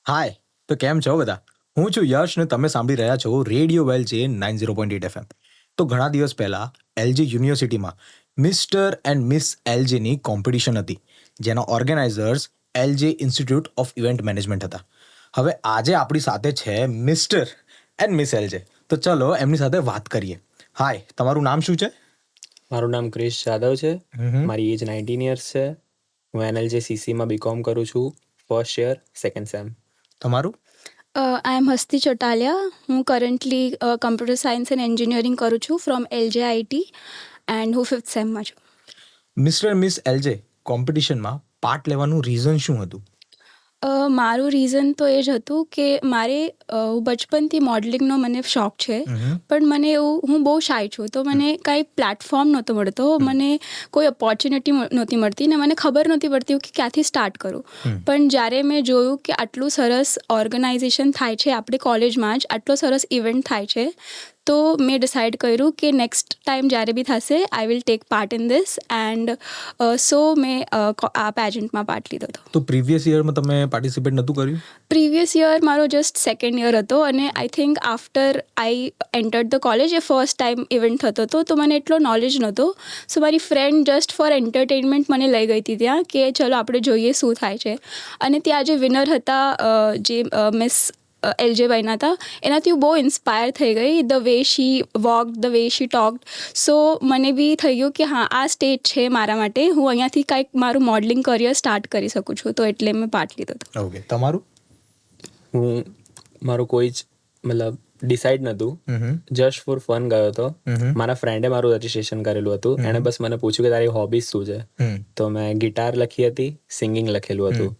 હાય, તો કેમ છો બધા? હું છું યશ ને તમે સાંભળી રહ્યા છો રેડિયો વેલ છે 90.8 FM. તો ઘણા દિવસ પહેલા એલજી યુનિવર્સિટીમાં મિસ્ટર એન્ડ મિસ એલજીની કોમ્પિટિશન હતી, જેના organisers LJ institute of event management હતા. હવે આજે આપણી સાથે છે મિસ્ટર એન્ડ મિસ એલજે. તો ચલો એમની સાથે વાત કરીએ. હાય, તમારું નામ શું છે? મારું નામ ક્રિશ જાદવ છે. મારી એજ 19 યર્સ છે. હું NLJCCમાં બીકોમ કરું છું, ફર્સ્ટ યર સેકન્ડ સેમ. તમારું? આઈ એમ હસ્તી ચોટાલિયા. હું currently computer science and engineering કરું છું ફ્રોમ LJIT એન્ડ હું 5th સેમમાં છું. મિસ્ટર એન્ડ મિસ એલજે કોમ્પિટિશનમાં પાર્ટ લેવાનું રીઝન શું હતું? મારું રીઝન તો એ જ હતું કે મારે બચપનથી મોડલિંગનો મને શોખ છે, પણ મને હું બહુ શાય છું, તો મને કાંઈ પ્લેટફોર્મ નહોતો મળતો, મને કોઈ ઓપોર્ચ્યુનિટી નહોતી મળતી ને મને ખબર નહોતી પડતી કે ક્યાંથી સ્ટાર્ટ કરું. પણ જ્યારે મેં જોયું કે આટલું સરસ ઓર્ગેનાઇઝેશન થાય છે આપણી કોલેજમાં જ, આટલો સરસ ઇવેન્ટ થાય છે, તો મેં ડિસાઇડ કર્યું કે નેક્સ્ટ ટાઈમ જ્યારે બી થશે I will take part in this and so મેં આ પેજન્ટમાં પાર્ટ લીધો હતો. તો પ્રીવિયસ યરમાં તમે પાર્ટિસિપેટ નહોતું કર્યું? પ્રીવિયસ યર મારો જસ્ટ સેકન્ડ યર હતો અને I think after I entered the college A first time event થતો હતો, તો મને એટલો નોલેજ નહોતો. સો મારી ફ્રેન્ડ જસ્ટ ફોર એન્ટરટેનમેન્ટ મને લઈ ગઈ હતી ત્યાં કે ચલો આપણે જોઈએ શું થાય છે. અને ત્યાં જે વિનર હતા જે મિસ LJ બન્યા હતા, એનાથી હું બહુ ઇન્સ્પાયર થઈ ગઈ, the way she walk, the way she talked. So મને બી થઈ ગયું કે હા આ સ્ટેજ છે મારા માટે, હું અહીંયાથી કાંઈક મારું મોડલિંગ કરિયર સ્ટાર્ટ કરી શકું છું, તો એટલે મેં પાર્ટ લીધો હતો. ઓકે, તમારું? મારું કોઈ જ મતલબ ડિસાઇડ નહોતું, જસ્ટ ફોર ફન ગયો હતો. મારા ફ્રેન્ડે મારું રજિસ્ટ્રેશન કરેલું હતું, એણે બસ મને પૂછ્યું કે તારી હોબીઝ શું છે, તો મેં ગિટાર લખી હતી, સિંગિંગ લખેલું હતું.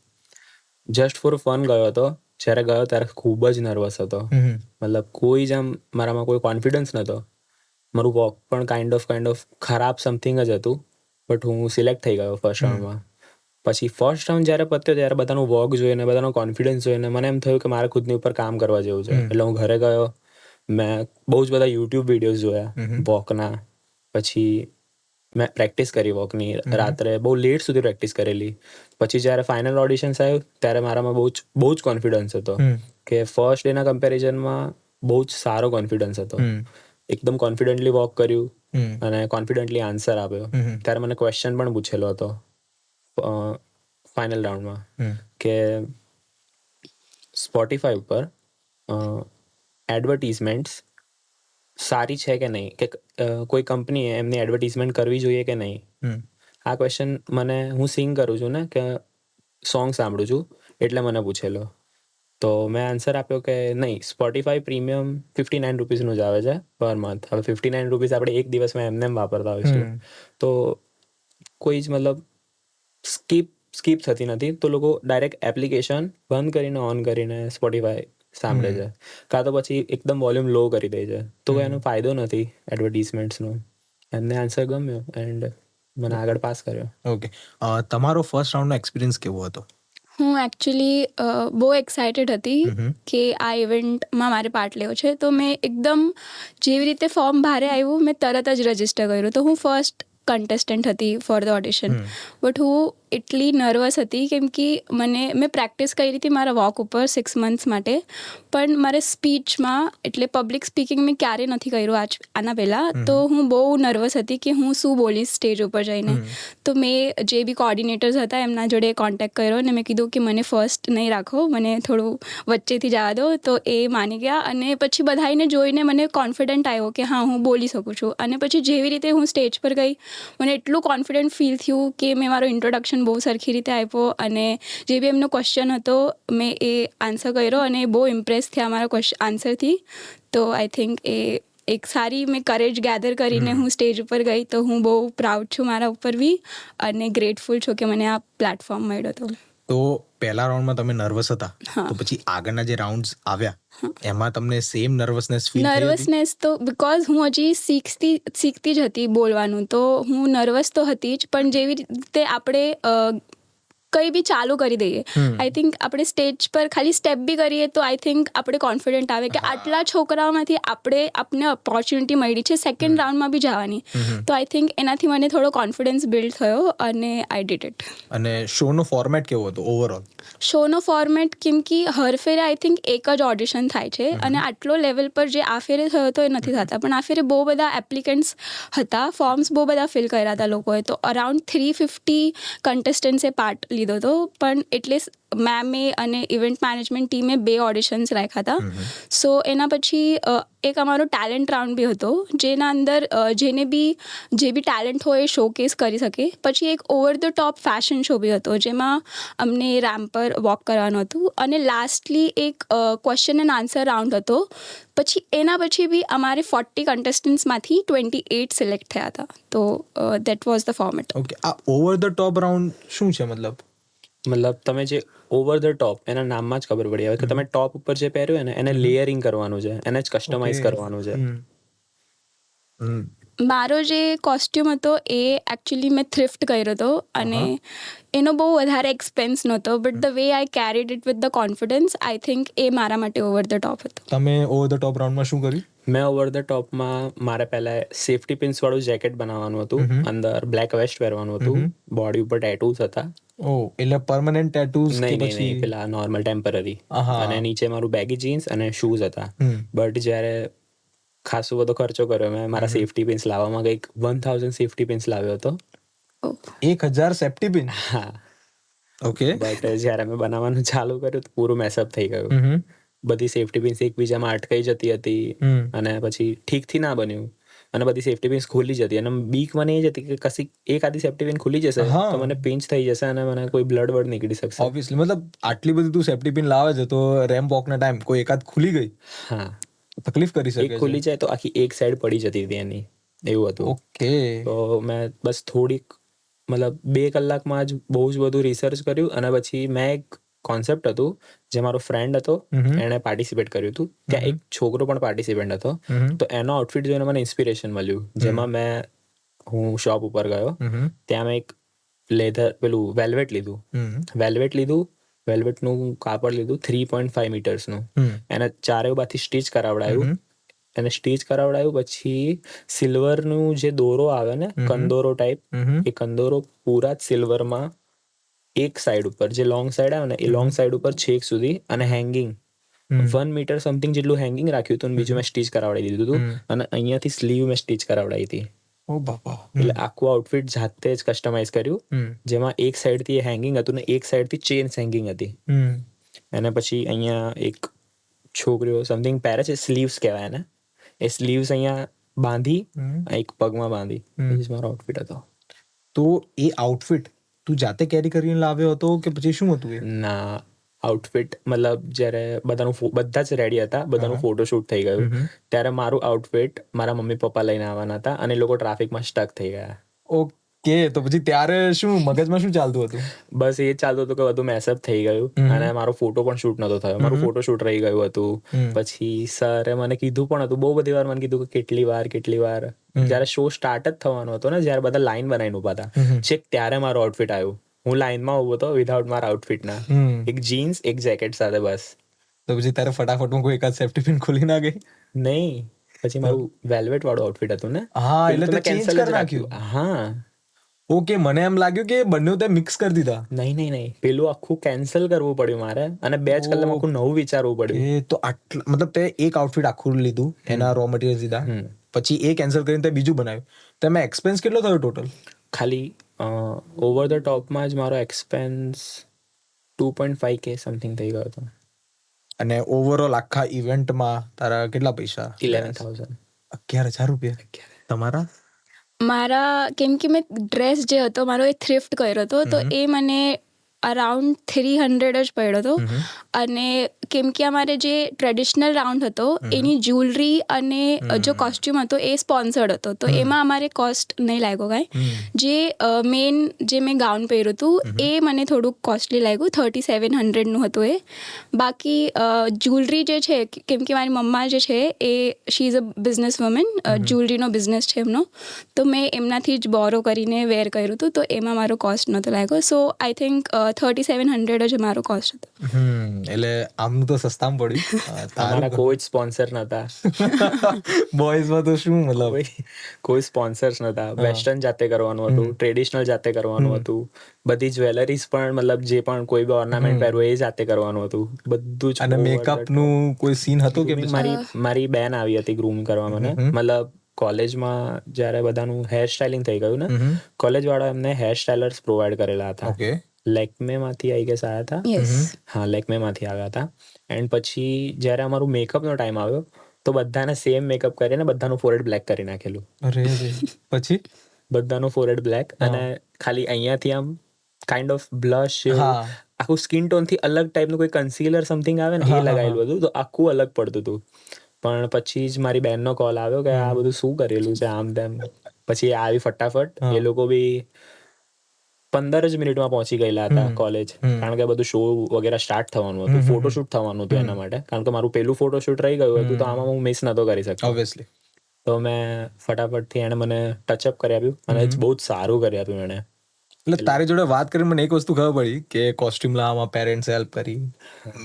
જસ્ટ ફોર ફન ગયો હતો. જ્યારે ગયો ત્યારે ખૂબ જ નર્વસ હતો, મતલબ કોઈ જ આમ મારામાં કોઈ કોન્ફિડન્સ નહોતો. મારું વોક પણ કાઇન્ડ ઓફ ખરાબ સમથિંગ જ હતું, બટ હું સિલેક્ટ થઈ ગયો ફર્સ્ટ રાઉન્ડમાં. પછી ફર્સ્ટ રાઉન્ડ જ્યારે પત્યો ત્યારે બધાનું વોક જોઈને, બધાનો કોન્ફિડન્સ જોઈને મને એમ થયું કે મારે ખુદની ઉપર કામ કરવા જેવું છે. એટલે હું ઘરે ગયો, મેં બહુ જ બધા યુટ્યુબ વિડીયોઝ જોયા વોકના. પછી મેં પ્રેક્ટિસ કરી વોકની, રાત્રે બહુ લેટ સુધી પ્રેક્ટિસ કરેલી. પછી જ્યારે ફાઇનલ ઓડિશન્સ આવ્યું ત્યારે મારામાં બહુ જ કોન્ફિડન્સ હતો કે ફર્સ્ટ ડેના કમ્પેરિઝનમાં બહુ જ સારો કોન્ફિડન્સ હતો. એકદમ કોન્ફિડન્ટલી વોક કર્યું અને કોન્ફિડન્ટલી આન્સર આપ્યો. ત્યારે મને ક્વેશ્ચન પણ પૂછેલો હતો ફાઇનલ રાઉન્ડમાં કે સ્પોટીફાઈ ઉપર એડવર્ટીઝમેન્ટ્સ સારી છે કે નહીં, કે કોઈ કંપનીએ એમની એડવર્ટીઝમેન્ટ કરવી જોઈએ કે નહીં. આ ક્વેશ્ચન મને, હું સિંગ કરું છું ને, કે સોંગ સાંભળું છું, એટલે મને પૂછેલો. તો મેં આન્સર આપ્યો કે નહીં, સ્પોટીફાઈ પ્રીમિયમ 59 રૂપીસનું જ આવે છે પર મંથ. હવે 59 રૂપીસ આપણે એક દિવસમાં એમને વાપરતા હોઈશું, તો કોઈ જ મતલબ સ્કીપ થતી નથી. તો લોકો ડાયરેક્ટ એપ્લિકેશન બંધ કરીને ઓન કરીને સ્પોટીફાઈ સાંભળે છે, કાં તો પછી એકદમ વોલ્યુમ લો કરી દે છે. તો એનો ફાયદો નથી એડવર્ટીઝમેન્ટ્સનો. એમને આન્સર ગમ્યો એન્ડ મને આગળ પાસ કર્યો. ઓકે, તમારો ફર્સ્ટ રાઉન્ડનો એક્સપિરિયન્સ કેવો હતો? હું એકચ્યુઅલી બહુ એક્સાઇટેડ હતી કે આ ઇવેન્ટમાં મારે પાર્ટ લેવો છે, તો મેં એકદમ જેવી રીતે ફોર્મ બહાર આવ્યું મેં તરત જ રજિસ્ટર કર્યું. તો હું ફર્સ્ટ કન્ટેસ્ટન્ટ હતી ફોર ધ ઓડિશન, બટ હું એટલી નર્વસ હતી કેમ કે મેં પ્રેક્ટિસ કરી હતી મારા વોક ઉપર 6 months માટે, પણ મારે સ્પીચમાં એટલે પબ્લિક સ્પીકિંગ મેં ક્યારેય નથી કર્યું આના પહેલાં. તો હું બહુ નર્વસ હતી કે હું શું બોલીશ સ્ટેજ ઉપર જઈને. તો મેં જે બી કોર્ડિનેટર્સ હતા એમના જોડે કોન્ટેક્ટ કર્યો અને મેં કીધું કે મને ફર્સ્ટ નહીં રાખો, મને થોડું વચ્ચેથી જવા દો. તો એ માની ગયા અને પછી બધાને જોઈને મને કોન્ફિડન્ટ આવ્યો કે હા હું બોલી શકું છું. અને પછી જેવી રીતે હું સ્ટેજ પર ગઈ મને એટલું કોન્ફિડન્ટ ફીલ થયું કે મેં મારો ઇન્ટ્રોડક્શન બહુ સરખી રીતે આપ્યો અને જે બી એમનો ક્વેશ્ચન હતો મેં એ આન્સર કર્યો અને બહુ ઇમ્પ્રેસ થયા મારા આન્સરથી. તો આઈ થિંક એ એક સારી મેં કરેજ ગેધર કરીને હું સ્ટેજ ઉપર ગઈ. તો હું બહુ પ્રાઉડ છું મારા ઉપર બી અને ગ્રેટફુલ છું કે મને આ પ્લેટફોર્મ મળ્યો હતો. તો પહેલા રાઉન્ડમાં તમે નર્વસ હતા, તો પછી આગળના જે રાઉન્ડ્સ આવ્યા એમાં તમને સેમ નર્વસનેસ ફીલ થઈ હતી? નર્વસનેસ તો બિકોઝ હું હજી શીખતી જ હતી બોલવાનું, તો હું નર્વસ તો હતી જ, પણ જેવી રીતે આપણે કંઈ બી ચાલુ કરી દઈએ. આઈ થિંક આપણે સ્ટેજ પર ખાલી સ્ટેપ બી કરીએ તો આઈ થિંક આપણે કોન્ફિડન્ટ આવે કે આટલા છોકરાઓમાંથી આપને ઓપોર્ચ્યુનિટી મળી છે સેકન્ડ રાઉન્ડમાં બી જવાની. તો આઈ થિંક એનાથી મને થોડો કોન્ફિડન્સ બિલ્ડ થયો અને આઈ ડીડ ઇટ. અને શોનો ફોર્મેટ કેવો હતો ઓવરઓલ? શોનો ફોર્મેટ કેમ કે હર ફેરે આઈ થિંક એક જ ઓડિશન થાય છે અને આટલો લેવલ પર જે આ ફેરે થયો હતો એ નથી થતા. પણ આ ફેરે બહુ બધા એપ્લિકન્ટ્સ હતા, ફોર્મ્સ બહુ બધા ફિલ કર્યા હતા લોકોએ. તો અરાઉન્ડ 350 કન્ટેસ્ટન્ટ્સે પાર્ટ લીધો હતો. પણ એટલે મેમે અને ઇવેન્ટ મેનેજમેન્ટ ટીમે 2 ઓડિશન્સ રાખ્યા હતા. સો એના પછી એક અમારો ટેલેન્ટ રાઉન્ડ બી હતો જેના અંદર જે બી ટેલેન્ટ હોય એ શોકેસ કરી શકે. પછી એક over the top fashion show બી હતો જેમાં અમને રેમ્પ પર વોક કરવાનું હતું. અને લાસ્ટલી એક ક્વેશ્ચન એન્ડ આન્સર રાઉન્ડ હતો. પછી એના પછી બી અમારે 40 કન્ટેસ્ટન્ટ્સમાંથી 28 સિલેક્ટ થયા હતા. તો that was the format. Okay, આ ઓવર ધ ટોપ રાઉન્ડ શું છે? મતલબ તમે જે ઓવર ધ ટોપ એના નામમાં જ ખબર પડી આવે કે તમે ટોપ ઉપર જે પહેર્યું ને એને લેયરિંગ કરવાનું છે, એને જ કસ્ટમાઇઝ કરવાનું છે. મારો જે કોસ્ટ્યુમ હતો એ એકચ્યુઅલી મેં થ્રિફ્ટ કર્યો હતો અને એનો બહુ વધારે એક્સપેન્સ નહોતો. But the way I carried it with the confidence, I think એ મારા માટે ઓવર ધ ટોપ હતો. તમે ઓવર ધ ટોપ રાઉન્ડમાં શું કર્યું? મેં ઓવર ધ ટોપમાં મારે પહેલા સેફ્ટી પિન્સ વાળું જેકેટ બનાવવાનું હતું, અંદર બ્લેક વેસ્ટ પહેરવાનું હતું, બોડી ઉપર ટેટૂઝ હતા. ઓ એટલે પરમનન્ટ ટેટૂઝ કે પછી નહીં, પેલા નોર્મલ ટેમ્પરરી. અને નીચે મારું બેગી જીન્સ અને શૂઝ હતા. બટ જ્યારે ખાસો બધો ખર્ચો કર્યો મેં મારા સેફ્ટી પિન્સ લાવવામાં, કંઈક 1000 સેફ્ટી પિન્સ લાવ્યો હતો. 1000 સેફ્ટી પિન? હા. ઓકે. બટ જ્યારે મેં બનાવવાનું ચાલુ કર્યું તો પૂરું મેસઅપ થઈ ગયું. બધી સેફ્ટી પિન્સ એકબીજામાં અટકાઈ જતી હતી અને પછી ઠીકથી ના બન્યું અને બધી સેફ્ટી પિન્સ ખુલી જતી. અને બીક મને એ જ હતી કે કશી એક આધી સેફ્ટી પિન ખુલી જશે તો મને પિંચ થઈ જશે અને મને કોઈ બ્લડ વર્ડ નીકળી શકશે. ઓબ્વિયસલી, મતલબ આટલી બધી તું સેફ્ટી પિન લાવે છે તો રેમ્પ વોકના ટાઈમ કોઈ એકાદ ખુલી ગઈ, હા, તકલીફ કરી શકે એક છે. ખુલી જાય તો આખી એક સાઈડ પડી જતી હતી એની, એવું હતું. ઓકે. તો મેં બસ થોડીક મતલબ 2 કલાકમાં જ બહુ જ બધું રિસર્ચ કર્યું અને પછી મેં એક કોન્સેપ્ટ હતું જે મારો ફ્રેન્ડ હતો એણે પાર્ટિસિપેટ કર્યું હતું. ત્યાં એક છોકરો પણ પાર્ટિસિપેન્ટ હતો. તો એનો આઉટફિટ જોઈને મને ઇન્સ્પિરેશન મળ્યું. જેમાં હું શોપ ઉપર ગયો, ત્યાં મેં એક પેલું વેલ્વેટ લીધું, વેલ્વેટનું કાપડ લીધું 3.5 મીટર્સનું. એને ચારે બાજુથી સ્ટીચ કરાવડાયું. પછી સિલ્વરનું જે દોરો આવે ને, કંદોરો ટાઈપ, એ કંદોરો પૂરા જ સિલ્વરમાં એક સાઈડ ઉપર જે લોંગ સાઈડ આવે ને એ લોંગ સાઈડ ઉપર છેક સુધી અને હેંગિંગ 1 મીટર સમથિંગ જેટલું હેંગિંગ રાખ્યું હતું. બીજું મેં સ્ટીચ કરાવડાવી દીધું હતું અને અહીંયાથી સ્લીવ મેં સ્ટીચ કરાવડાવી હતી. ઓ બાપા. એટલે આખું આઉટફિટ જાતે જ કસ્ટમાઇઝ કર્યું, જેમાં એક સાઈડથી હેંગિંગ હતું ને એક સાઈડથી ચેન્સ હેંગિંગ હતી. અને પછી અહીંયા એક છોકરીઓ સમથિંગ પહેરે છે, સ્લીવ્સ કહેવાય એને, એ સ્લીવ્સ અહીંયા બાંધી, એક પગમાં બાંધી. મારો આઉટફિટ હતો. તો એ આઉટફિટ તું જાતે કેરી કરીને લાવ્યો હતો કે પછી શું હતું એ? ના, આઉટફિટ મતલબ જ્યારે બધા જ રેડી હતા, બધાનું ફોટોશૂટ થઈ ગયું ત્યારે મારું આઉટફિટ મારા મમ્મી પપ્પા લઈને આવવાના હતા અને એ લોકો ટ્રાફિકમાં સ્ટક થઈ ગયા. ઓકે. તો પછી ત્યારે શું મગજમાં શું ચાલતું હતું? બસ એ જ ચાલતું હતું કે બધું મેસઅપ થઈ ગયું અને મારો ફોટો પણ શૂટ નતો થયો. મારું ફોટોશૂટ રહી ગયું હતું. પછી સરે મને કીધું પણ હતું, બહુ બધી વાર મને કીધું કે કેટલી વાર જ્યારે શો સ્ટાર્ટ જ થવાનો હતો ને, જ્યારે બધા લાઈન બનાવીને ઉભા હતા, છેક ત્યારે મારો આઉટફિટ આવ્યું. હું લાઈનમાં ઉભો હતો વિધાઉટ મારા આઉટફિટના, એક જીન્સ એક જેકેટ સાથે. બસ. તો પછી તારે ફટાફટમાં કોઈ એકાદ સેફ્ટી પિન ખોલી ના ગઈ? નહીં, પછી મારું વેલ્વેટ વાળું આઉટફિટ હતું ને. હા, એટલે મેં ચેન્જ કરી નાખ્યું. હા. ઓકે, મને એમ લાગ્યું કે બંને તે મિક્સ કરી દીધા. નહીં, પેલું આખું કેન્સલ કરવું પડ્યું મારે અને 2 જ કલાક આખું નવું વિચારવું પડ્યું. એ તો આટલા મતલબ તે એક આઉટફિટ આખું લીધું, એના રો મટીરિયલ્સ લીધા, પછી એ કેન્સલ કરીને તે બીજું બનાવ્યું. તેમાં એક્સપેન્સ કેટલો થયો ટોટલ? ખાલી ઓવર ધ ટોપમાં જ મારો એક્સપેન્સ 2.5K સમથિંગ થઈ ગયો હતો. અને ઓવરઓલ આખા ઇવેન્ટમાં તારા કેટલા પૈસા? 11,000. 11,000 રૂપિયા. તમારા? મારા કેમ કે મેં ડ્રેસ જે હતો મારો એ થ્રિફ્ટ કર્યો હતો, તો એ મને અરાઉન્ડ 300 જ પડ્યો હતો. અને કેમ કે અમારે જે ટ્રેડિશનલ રાઉન્ડ હતો એની જ્વેલરી અને જો કોસ્ટ્યુમ હતો એ સ્પોન્સર્ડ હતો, તો એમાં અમારે કોસ્ટ નહીં લાગ્યો કાંઈ. જે મેઇન જે મેં ગાઉન પહેર્યું હતું એ મને થોડુંક કોસ્ટલી લાગ્યું, 3700નું હતું એ. બાકી જ્વેલરી જે છે, કેમ કે મારી મમ્મા જે છે એ she is a business woman, જ્વેલરીનો બિઝનેસ છે એમનો, તો મેં એમનાથી જ બોરો કરીને વેર કર્યું હતું, તો એમાં મારો કોસ્ટ નહોતો લાગ્યો. સો આઈ થિંક $3700 જ મારો કોસ્ટ હતો. એટલે આમનું તો સસ્તામાં પડ્યું અમારા કોઈ જ સ્પોન્સર નતા, બોયઝમાં તો શું મતલબ કોઈ સ્પોન્સર્સ નતા. વેસ્ટર્ન જાતે કરવાનું હતું, ટ્રેડિશનલ જાતે કરવાનું હતું, બધી જ્વેલરીઝ પણ મતલબ જે પણ કોઈ બી ઓર્નામેન્ટ પહેરવું એ જાતે કરવાનું હતું, બધું જ. અને મેકઅપ નું કોઈ સીન હતું કે મારી બેન આવી હતી ગ્રૂમ કરવા મને. મતલબ કોલેજમાં જ્યારે બધાનું હેર સ્ટાઇલિંગ થઈ ગયું ને, કોલેજ વાળા એમને હેર સ્ટાઇલર્સ પ્રોવાઈડ કરેલા હતા. ઓકે લેકમે માંથી આઈ ગેસ આવ્યા હતા. યસ. હા, લેકમે માંથી આવ્યા હતા. એન્ડ પછી જ્યારે અમારું મેકઅપનો ટાઈમ આવ્યો તો બધાને સેમ મેકઅપ કરીને બધાનું ફોરેડ બ્લેક કરી નાખેલું. અરે પછી બધાનું ફોરેડ બ્લેક અને ખાલી અહીંયાથી આમ કાઇન્ડ ઓફ બ્લશ આખું સ્કિન ટોન થી અલગ ટાઈપનું કોઈ કન્સીલર સમથિંગ આવે ને એ લગાવેલું હતું, તો આખું અલગ પડતું હતું. પણ પછી જ મારી બેનનો કોલ આવ્યો કે આ બધું શું કરેલું છે આમ તેમ. પછી આવી ફટાફટ એ લોકો બી 15 જ મિનિટમાં પહોંચી ગયેલા હતા કોલેજ, કારણ કે બધું શો વગેરે સ્ટાર્ટ થવાનું હતું, ફોટોશૂટ થવાનું હતું એના માટે. કારણ કે મારું પેલું ફોટોશૂટ રહી ગયું હતું તો આમાં હું મિસ નતો કરી શકતો ઓબ્વિયસલી. તો મેં ફટાફટથી એને મને ટચઅપ કરી આપ્યું અને બહુ જ સારું કરી આપ્યું એને. એટલે તારી જોડે વાત કરીને મને એક વસ્તુ ખબર પડી કે કોસ્ટ્યુમ લાવવામાં પેરેન્ટ્સે હેલ્પ કરી,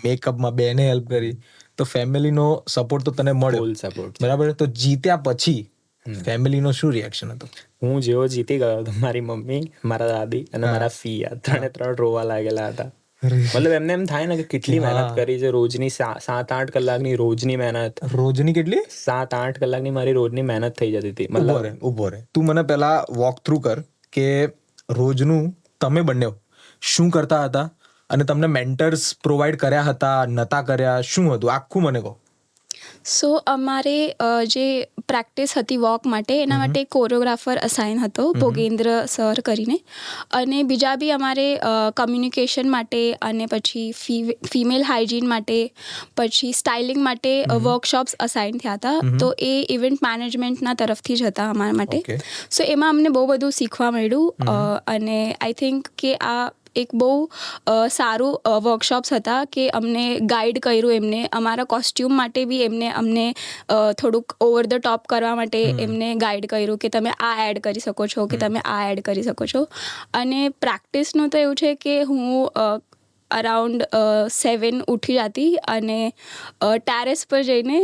મેકઅપમાં બેને હેલ્પ કરી, તો ફેમિલીનો સપોર્ટ તો તને મળ્યો, ફૂલ સપોર્ટ. બરાબર. તો જીત્યા પછી ફેમિલીનો શું રિએક્શન હતું? હું જેવો જીતી ગયો તો મારી મમ્મી, મારા દાદી અને મારા ફિયા ત્રણે રોવા લાગેલા હતા. મતલબ એમને એમ થાય ને કે કેટલી મહેનત કરી છે, રોજની 7-8 કલાકની રોજની મહેનત. રોજની કેટલી? 7-8 કલાકની મારી રોજની મહેનત થઈ જતી હતી. ઉભો રે, તું મને પેલા વોક થ્રુ કર કે રોજનું તમે બંને શું કરતા હતા અને તમને મેન્ટર્સ પ્રોવાઈડ કર્યા હતા, નતા કર્યા, શું હતું આખું મને કહો. સો અમારે જે પ્રેક્ટિસ હતી વોક માટે, એના માટે કોરિયોગ્રાફર અસાઇન હતો, ભોગેન્દ્ર સર કરીને. અને બીજા બી અમારે કમ્યુનિકેશન માટે અને પછી ફિમેલ હાઇજીન માટે, પછી સ્ટાઇલિંગ માટે વર્કશોપ્સ અસાઇન થયા હતા. તો એ ઇવેન્ટ મેનેજમેન્ટના તરફથી જ હતા અમારા માટે. સો એમાં અમને બહુ બધું શીખવા મળ્યું. અને આઈ થિંક કે આ એક બહુ સારું વર્કશોપ્સ હતા કે અમને ગાઈડ કર્યું એમને. અમારા કોસ્ટ્યુમ માટે બી અમને થોડુંક ઓવર ધ ટોપ કરવા માટે એમને ગાઈડ કર્યું કે તમે આ એડ કરી શકો છો, કે તમે આ એડ કરી શકો છો. અને પ્રેક્ટિસનું તો એવું છે કે હું અરાઉન્ડ 7 ઉઠી જતી અને ટેરેસ પર જઈને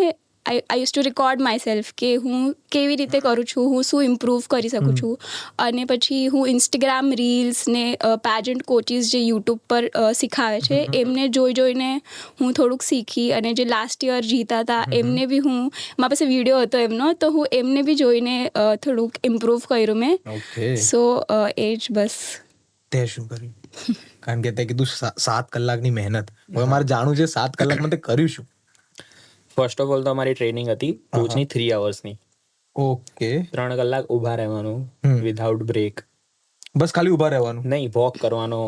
I use to record my self કે હું કેવી રીતે કરું છું, હું શું ઇમ્પ્રૂવ કરી શકું છું. અને પછી હું ઇન્સ્ટાગ્રામ રીલ્સ ને પેજન્ટ કોચિસ જે યુટ્યુબ પર શીખાવે છે એમને જોઈને હું થોડુંક શીખી. અને જે લાસ્ટ યર જીતા હતા એમને બી મારા પાસે વિડીયો હતો એમનો, તો હું એમને બી જોઈને થોડુંક ઇમ્પ્રૂવ કર્યું મેં. સો એ જ બસ. તે શું કર્યું? કારણ કે તે કીધું 7 કલાકની મહેનત. હવે મારે જાણવું છે 7 કલાકમાં તે કર્યું શું? ફર્સ્ટ ઓફ ઓલ તો અમારી ટ્રેનિંગ હતી રોજની 3 અવર્સની. ઓકે. 3 કલાક ઊભા રહેવાનું વિધાઉટ બ્રેક. બસ ખાલી ઊભા રહેવાનું? નહીં, વોક કરવાનો,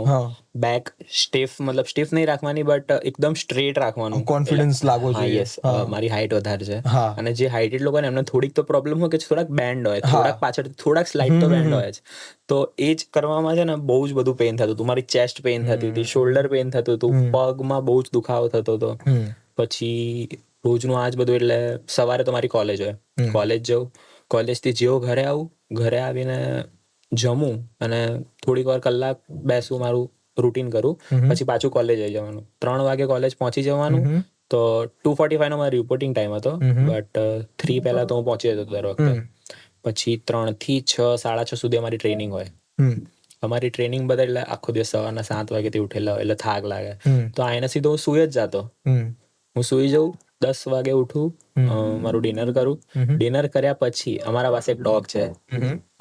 બેક સ્ટીફ, મતલબ સ્ટીફ નહીં રાખવાની બટ એકદમ સ્ટ્રેટ રાખવાનું. કોન્ફિડન્સ લાગવો જોઈએ. યસ, મારી હાઈટ વધારે છે અને જે હાઇટેડ લોકો ને એમને થોડીક તો પ્રોબ્લેમ હોય કે થોડાક બેન્ડ હોય, થોડાક પાછળ, થોડાક સ્લાઇડ તો બેન્ડ હોય જ. તો એ જ કરવામાં છે ને બહુ જ બધું પેઇન થતું હતું. મારી ચેસ્ટ પેઇન થતી હતી, શોલ્ડર પેઇન થતું હતું, પગમાં બહુ જ દુખાવો થતો હતો. પછી રોજનું આ જ બધું. એટલે સવારે તો મારી કોલેજ હોય, કોલેજ જાઉં, કોલેજથી જેવો ઘરે આવું, ઘરે આવીને જમું અને થોડીક વાર કલાક બેસું, મારું રૂટીન કરું, પછી પાછું કોલેજ આવી જવાનું. 3 વાગે કોલેજ પહોંચી જવાનું. તો 2:45 નો મારો રિપોર્ટિંગ ટાઈમ હતો, બટ 3 પહેલા તો હું પહોંચી જતો દર વખતે. પછી 3 થી 6, 6:30 સુધી અમારી ટ્રેનિંગ હોય. અમારી ટ્રેનિંગ બધા એટલે આખો દિવસ સવારના 7 વાગ્યાથી ઉઠેલા હોય એટલે થાક લાગે. તો આઈને સીધો હું સુઈ જ જાતો. હું સુઈ જાઉં, 10 વાગે ઉઠું, મારું ડિનર કરું. ડિનર કર્યા પછી અમારા પાસે એક ડોગ છે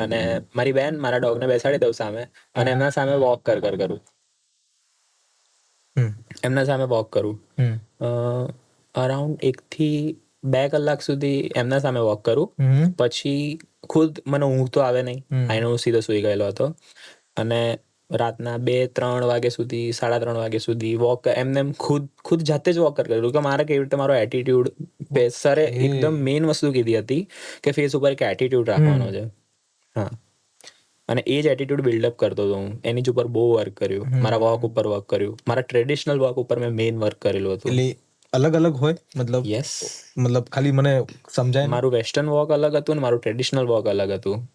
અને મારી બેન મારા ડોગને બેસાડી દઉં સામે અને એમના સામે વોક કરું. એમના સામે વોક કરું. અરાઉન્ડ 1 થી 2 કલાક સુધી એમના સામે વોક કરું. પછી ખુદ મને ઊંઘ તો આવે નહીં, આઈને હું સીધો સુઈ ગયેલો હતો. અને રાતના 2-3 વાગ્યા સુધી, 3:30 વાગ્યા સુધી વોક એમને ખુદ જાતે જ વોક કરેલું. કે મારે કેવી રીતે મારો એટીટ્યુડ, સરે એકદમ મેઇન વસ્તુ કીધી હતી કે ફેસ ઉપર એક એટીટ્યુડ રાખવાનો છે. હા, અને એ જ એટીટ્યુડ બિલ્ડઅપ કરતો હતો હું. એની જ ઉપર બહુ વર્ક કર્યું, મારા વોક ઉપર વર્ક કર્યું, મારા ટ્રેડિશનલ વોક ઉપર મેં મેઇન વર્ક કરેલું હતું. એટલે અલગ અલગ હોય મતલબ? યસ, મતલબ ખાલી મને સમજાય. મારું વેસ્ટર્ન વોક અલગ હતું ને મારું ટ્રેડિશનલ વોક અલગ હતું.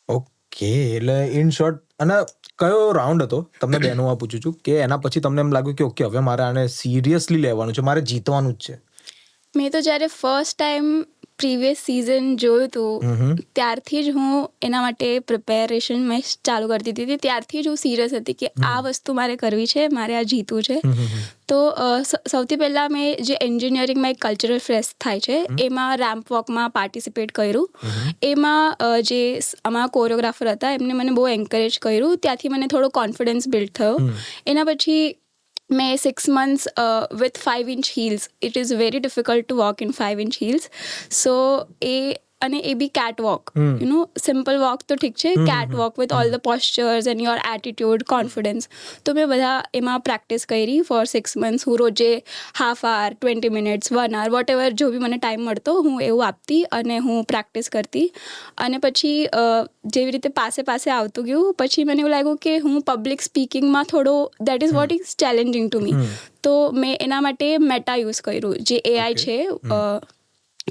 ઓકે. એટલે ઇન શોર્ટ, અને કયો રાઉન્ડ હતો તમને બેનોમાં પૂછું છું કે એના પછી તમને એમ લાગ્યું કે ઓકે હવે મારે આને સિરિયસલી લેવાનું છે, મારે જીતવાનું જ છે? મેં તો જ્યારે ફર્સ્ટ ટાઈમ પ્રીવિયસ સિઝન જોયું હતું ત્યારથી જ હું એના માટે પ્રિપેરેશન મેં ચાલુ કરતી હતી. ત્યારથી જ હું સિરિયસ હતી કે આ વસ્તુ મારે કરવી છે, મારે આ જીતવું છે. તો સૌથી પહેલાં મેં જે એન્જિનિયરિંગમાં એક કલ્ચરલ ફેસ્ટ થાય છે એમાં રેમ્પ વોકમાં પાર્ટિસિપેટ કર્યું. એમાં જે અમારા કોરિયોગ્રાફર હતા એમને મને બહુ એન્કરેજ કર્યું. ત્યાંથી મને થોડો કોન્ફિડન્સ બિલ્ડ થયો. એના પછી મેં 6 months with 5-inch heels. It is very difficult to walk in 5-inch heels. So એ બી cat walk, you know simple walk તો ઠીક છે, cat walk with all the postures and your attitude, confidence. તો મેં બધા એમાં પ્રેક્ટિસ કરી ફોર 6 months. હું રોજે half hour, 20 minutes, 1 hour, whatever જો બી મને ટાઈમ મળતો હું એવું આપતી અને હું પ્રેક્ટિસ કરતી. અને પછી જેવી રીતે પાસે આવતું ગયું પછી મને એવું લાગ્યું કે હું પબ્લિક સ્પીકિંગમાં થોડો that is what is challenging to me. તો મેં એના માટે મેટા યુઝ કર્યું જે એઆઈ છે.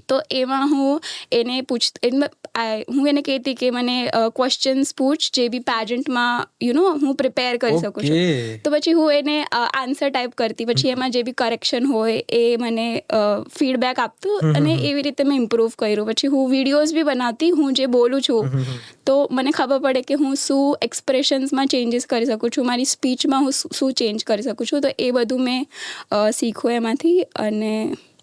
તો એમાં હું એને કહેતી કે મને ક્વેશ્ચન્સ પૂછ જે બી પેજન્ટમાં હું પ્રિપેર કરી શકું છું. તો પછી હું એને આન્સર ટાઈપ કરતી, પછી એમાં જે બી કરેક્શન હોય એ મને ફીડબેક આપતું અને એવી રીતે મેં ઇમ્પ્રૂવ કર્યું. પછી હું વિડીયોઝ બી બનાવતી, હું જે બોલું છું તો મને ખબર પડે કે હું શું એક્સપ્રેશન્સમાં ચેન્જીસ કરી શકું છું, મારી સ્પીચમાં હું શું ચેન્જ કરી શકું છું. તો એ બધું મેં શીખ્યું એમાંથી. અને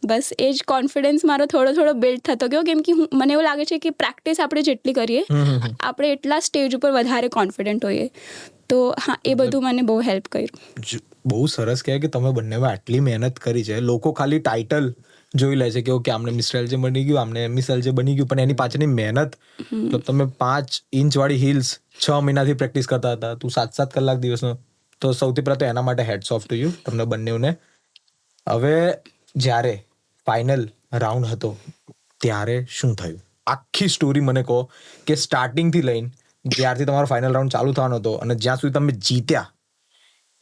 બસ એ જ કોન્ફિડન્સ મારો થોડો બિલ્ડ થતો ગયો, કેમ કે મને એવું લાગે છે કે પ્રેક્ટિસ આપણે જેટલી કરીએ આપણે એટલા સ્ટેજ ઉપર વધારે કોન્ફિડન્ટ હોઈએ. તો હા, એ બધું મને બહુ હેલ્પ કર્યું. બહુ સરસ કહેવાય કે તમે બંનેમાં આટલી મહેનત કરી છે. લોકો ખાલી ટાઇટલ જોઈ લે છે કે ઓકે આમને મિસ્ટર એલજે બની ગયું, આમને મિસ એલજે બની ગયું, પણ એની પાછળની મહેનત, તો તમે 5 inch વાળી હીલ્સ 6 મહિનાથી પ્રેક્ટિસ કરતા હતા, તું 7 કલાક દિવસનો. તો સૌથી પહેલાં તો એના માટે હેડ્સ ઓફ ટુ યુ તમને બંનેને. હવે જ્યારે ફાઇનલ રાઉન્ડ હતો ત્યારે શું થયું? આખી સ્ટોરી મને કહો કે સ્ટાર્ટિંગથી લઈને જ્યારથી તમારો ફાઇનલ રાઉન્ડ ચાલુ થવાનો હતો અને જ્યાં સુધી તમે જીત્યા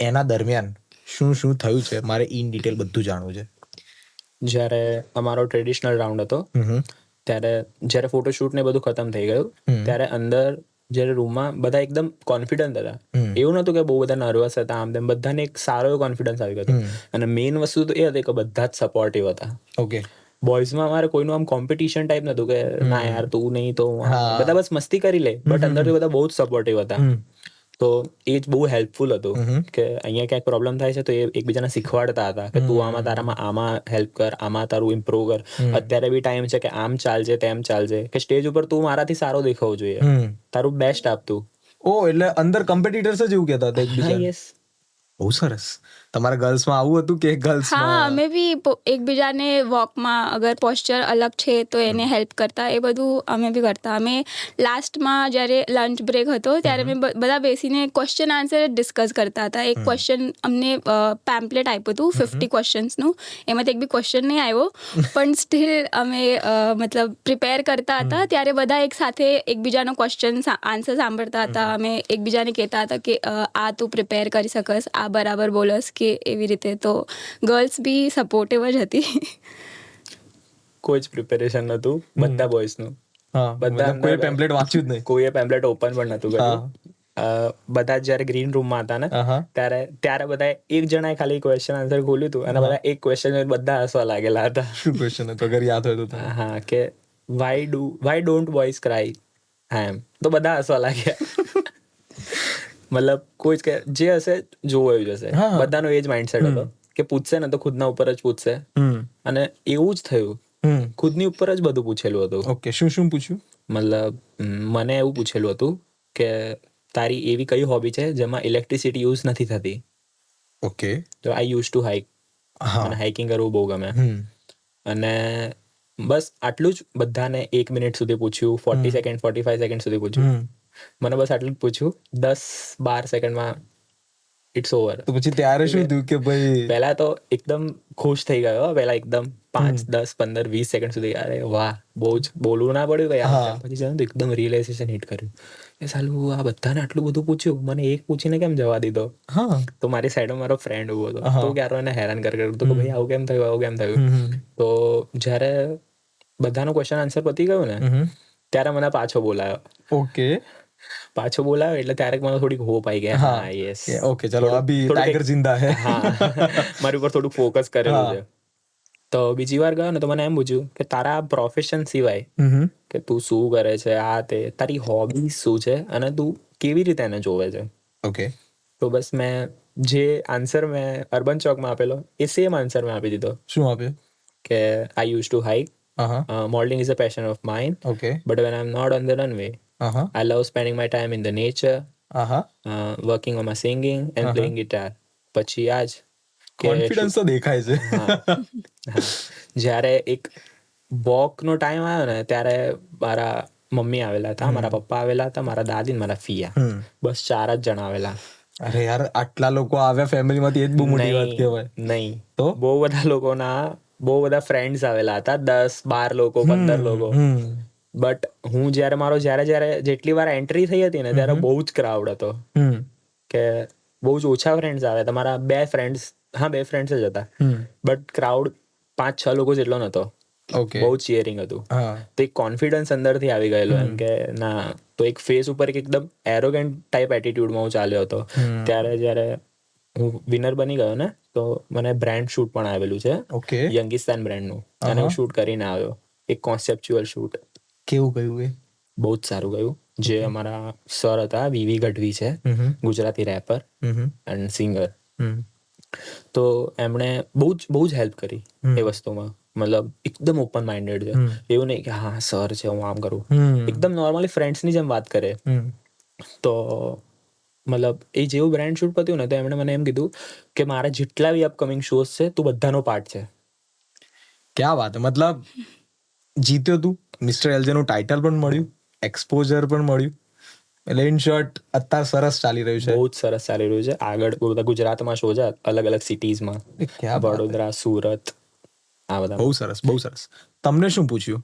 એના દરમિયાન શું થયું છે, મારે ઇન ડિટેલ બધું જાણવું છે. જ્યારે અમારો ટ્રેડિશનલ રાઉન્ડ હતો ત્યારે જ્યારે ફોટોશૂટ ને બધું ખતમ થઈ ગયું ત્યારે અંદર જ્યારે રૂમમાં બધા એકદમ કોન્ફિડન્ટ હતા. એવું નહોતું કે બહુ બધા નર્વસ હતા, આમ તેમ. બધાને એક સારો એવો કોન્ફિડન્સ આવી ગયો હતો. અને મેઇન વસ્તુ તો એ હતી કે બધા જ સપોર્ટિવ હતા. ઓકે, બોયઝમાં અમારે કોઈનું આમ કોમ્પિટિશન ટાઈપ નતું કે ના યાર તું નહીં તો બધા બસ મસ્તી કરી લે, બટ અંદરથી બધા બહુ જ સપોર્ટિવ હતા. તો એ જ બહુ હેલ્પફુલ હતું કે અહીંયા ક્યાંક પ્રોબ્લેમ થાય છે તો એ એકબીજાને શીખવાડતા હતા કે તું આમાં હેલ્પ કર, આમાં તારું ઇમ્પ્રૂવ કર. અત્યારે બી ટાઈમ છે કે આમ ચાલજે, તેમ ચાલજે, કે સ્ટેજ ઉપર તું મારાથી સારો દેખાવું જોઈએ, તારું બેસ્ટ આપતું. ઓ એટલે અંદર કોમ્પિટિટર્સ જ એવું કહેતા હતા એકબીજા? યસ. બહુ સરસ. તમારા ગર્લ્સમાં આવું હતું કે ગર્લ્સમાં? હા, અમે બી એકબીજાને વોકમાં અગર પોસ્ચર અલગ છે તો એને હેલ્પ કરતા, એ બધું અમે બી કરતા. અમે લાસ્ટમાં જ્યારે લંચ બ્રેક હતો ત્યારે અમે બધા બેસીને ક્વેશ્ચન આન્સર ડિસ્કસ કરતા હતા. એક ક્વેશ્ચન અમને પેમ્પલેટ આપ્યું હતું 50 ક્વેશ્ચન્સનું, એમાંથી એક બી ક્વેશ્ચન નહીં આવ્યો, પણ સ્ટીલ અમે મતલબ પ્રિપેર કરતા હતા. ત્યારે બધા એક સાથે એકબીજાનો ક્વેશ્ચન આન્સર સાંભળતા હતા. અમે એકબીજાને કહેતા હતા કે આ તું પ્રિપેર કરી શકસ, આ બરાબર બોલસ, કે એવી રીતે. તો ગર્લ્સ બી સપોર્ટિવ જ હતી. કોઈ જ પ્રિપેરેશન નતું બધા બોયઝનું. બધા કોઈ પેમ્પલેટ વાંચ્યું જ નહીં, કોઈએ પેમ્પલેટ ઓપન પણ નતું કર્યું. બધા જ્યારે ગ્રીન રૂમમાં હતા ને ત્યારે બધા એક જણાએ ખાલી ક્વેશ્ચન આન્સર ખોલ્યું હતું અને બધા એક ક્વેશ્ચન બધા હસવા લાગેલા હતા. શું ક્વેશ્ચન હતો અગર યાદ હોય તો? હા, કે વાય ડોન્ટ બોયઝ ક્રાય? એમ. તો બધા હસવા લાગ્યા. મતલબ કોઈ જ જે હશે જોવો એવું જ હશે. બધાનો એ જ માઇન્ડસેટ હતો કે પૂછશે ને તો ખુદના ઉપર જ પૂછશે. અને એવું જ થયું, ખુદની ઉપર જ બધું પૂછેલું હતું. ઓકે, શું પૂછ્યું? મતલબ મને એવું પૂછેલું હતું કે તારી એવી કઈ હોબી છે જેમાં ઇલેક્ટ્રિસિટી યુઝ નથી થતી? ઓકે. તો આઈ યુઝ ટુ હાઇક, મને હાઇકિંગ કરવું બહુ ગમે. અને બસ આટલું જ બધાને 1 minute સુધી પૂછ્યું, 40 સેકન્ડ 45 સેકન્ડ સુધી પૂછ્યું. મને બસ આટલું જ પૂછ્યું, 10-12 સેકન્ડમાં ઇટ્સ ઓવર. તો પછી ત્યારે શું થયું કે ભાઈ? પહેલા તો એકદમ ખુશ થઈ ગયો. પહેલા એકદમ 5, 10, 15, 20 સેકન્ડ સુધી અરે વાહ, બહુ જ બોલવું ના પડ્યું યાર. પછી જવાનું તો એકદમ રિયલાઇઝેશન હિટ કર્યું કે સાલું આ બધાને આટલું બધું પૂછ્યું, મને એક પૂછીને કેમ જવા દીધો? તો મારી સાઈડમાં મારો ફ્રેન્ડ ઉભો હતો, તો ક્યારે એને હેરાન કર્યું તો ભાઈ આવું કેમ થયું, આવું કેમ થયું. તો જ્યારે બધાનો ક્વેશ્ચન આન્સર પતી ગયો ને ત્યારે મને પાછો બોલાયો. ઓકે. પાછો બોલાવે એટલે ત્યારે મને થોડીક હોપ આવી ગયા, હા યસ ઓકે ચલો અભી ટાઈગર જિંદા હે. હા મારી ઉપર થોડુંક ફોકસ કરેલું છે. તો બીજી વાર ગયો ને તો મને એમ પૂછ્યું કે તારા પ્રોફેશન સિવાય કે તું શું કરે છે, આ તે તારી હોબી શું છે અને તું કેવી રીતે એને જોવે છે. ઓકે તો બસ મેં જે આન્સર મેં અર્બન ચોકમાં આપેલો એ સેમ આન્સર મેં આપી દીધો શું આપ્યું? કે I use to hike, modeling is a passion of mine, okay but when I'm not on the runway, I love spending my time in the nature, working on my singing and playing guitar. પછી આજ confidence તો દેખાય છે. જ્યારે એક વોકનો time આવ્યો ને ત્યારે મારા મમ્મી આવેલા હતા, મારા પપ્પા આવેલા હતા, મારા દાદી ને મારા ફિયા, બસ 4 જ જણા આવેલા. અરે યાર આટલા લોકો આવ્યા ફેમિલીમાંથી, એ જ બહુ મોટી વાત કહેવાય. નહીં તો બહુ બધા લોકોના બહુ બધા ફ્રેન્ડ્સ આવેલા હતા, 10-12 લોકો, 15 લોકો. બટ હું જ્યારે જેટલી વાર એન્ટ્રી થઈ હતી ને ત્યારે બહુ જ ક્રાઉડ હતો, કે બહુ જ ઓછા ફ્રેન્ડ્સ આવ્યા. તમારા 2 ફ્રેન્ડ્સ જ હતા, બટ ક્રાઉડ 5-6 લોકો જેટલો નતો. ઓકે બહુ ચીયરિંગ હતું. તો એક કોન્ફિડન્સ અંદરથી આવી ગયેલો એમ કે ના. તો એક ફેસ ઉપર એકદમ એરોગન્ટ ટાઈપ એટીટ્યુડમાં હું ચાલ્યો હતો. ત્યારે જ્યારે હું વિનર બની ગયો ને તો મને બ્રાન્ડ શૂટ પણ આવેલું છે, ઓકે યંગિસ્તાન બ્રાન્ડનું, અને હું શૂટ કરીને આવ્યો. એક કોન્સેપ્ચ્યુઅલ શૂટ. કેવું ગયું એ? બહુ જ સારું ગયું. જે અમારા સર હતા, વીવી ગઢવી છે, ગુજરાતી રેપર એન્ડ સિંગર. તો એમણે બહુ જ હેલ્પ કરી એ વસ્તુમાં. મતલબ એકદમ ઓપન માઇન્ડેડ છે, એવું નહીં કે હા સર છે હું આમ કરું. એકદમ નોર્મલી ફ્રેન્ડ્સની જેમ વાત કરે. તો મતલબ એ જેવું બ્રાન્ડ શૂટ પત્યું ને તો એમણે મને એમ કીધું કે મારા જેટલા બી અપકમિંગ શોઝ છે તું બધાનો પાર્ટ છે. ક્યાં વાત, મતલબ જીત્યો તું, મિસ્ટર એલજેનું ટાઇટલ પણ મળ્યું, એક્સપોઝર પણ મળ્યું, એટલે ઇન શોર્ટ અત્યારે સરસ ચાલી રહ્યું છે. બહુ જ સરસ ચાલી રહ્યું છે. આગળ બહુ બધા ગુજરાતમાં શો છે, અલગ અલગ સિટીઝમાં, વડોદરા, સુરત, આ બધા. બહુ સરસ, બહુ સરસ. તમને શું પૂછ્યું?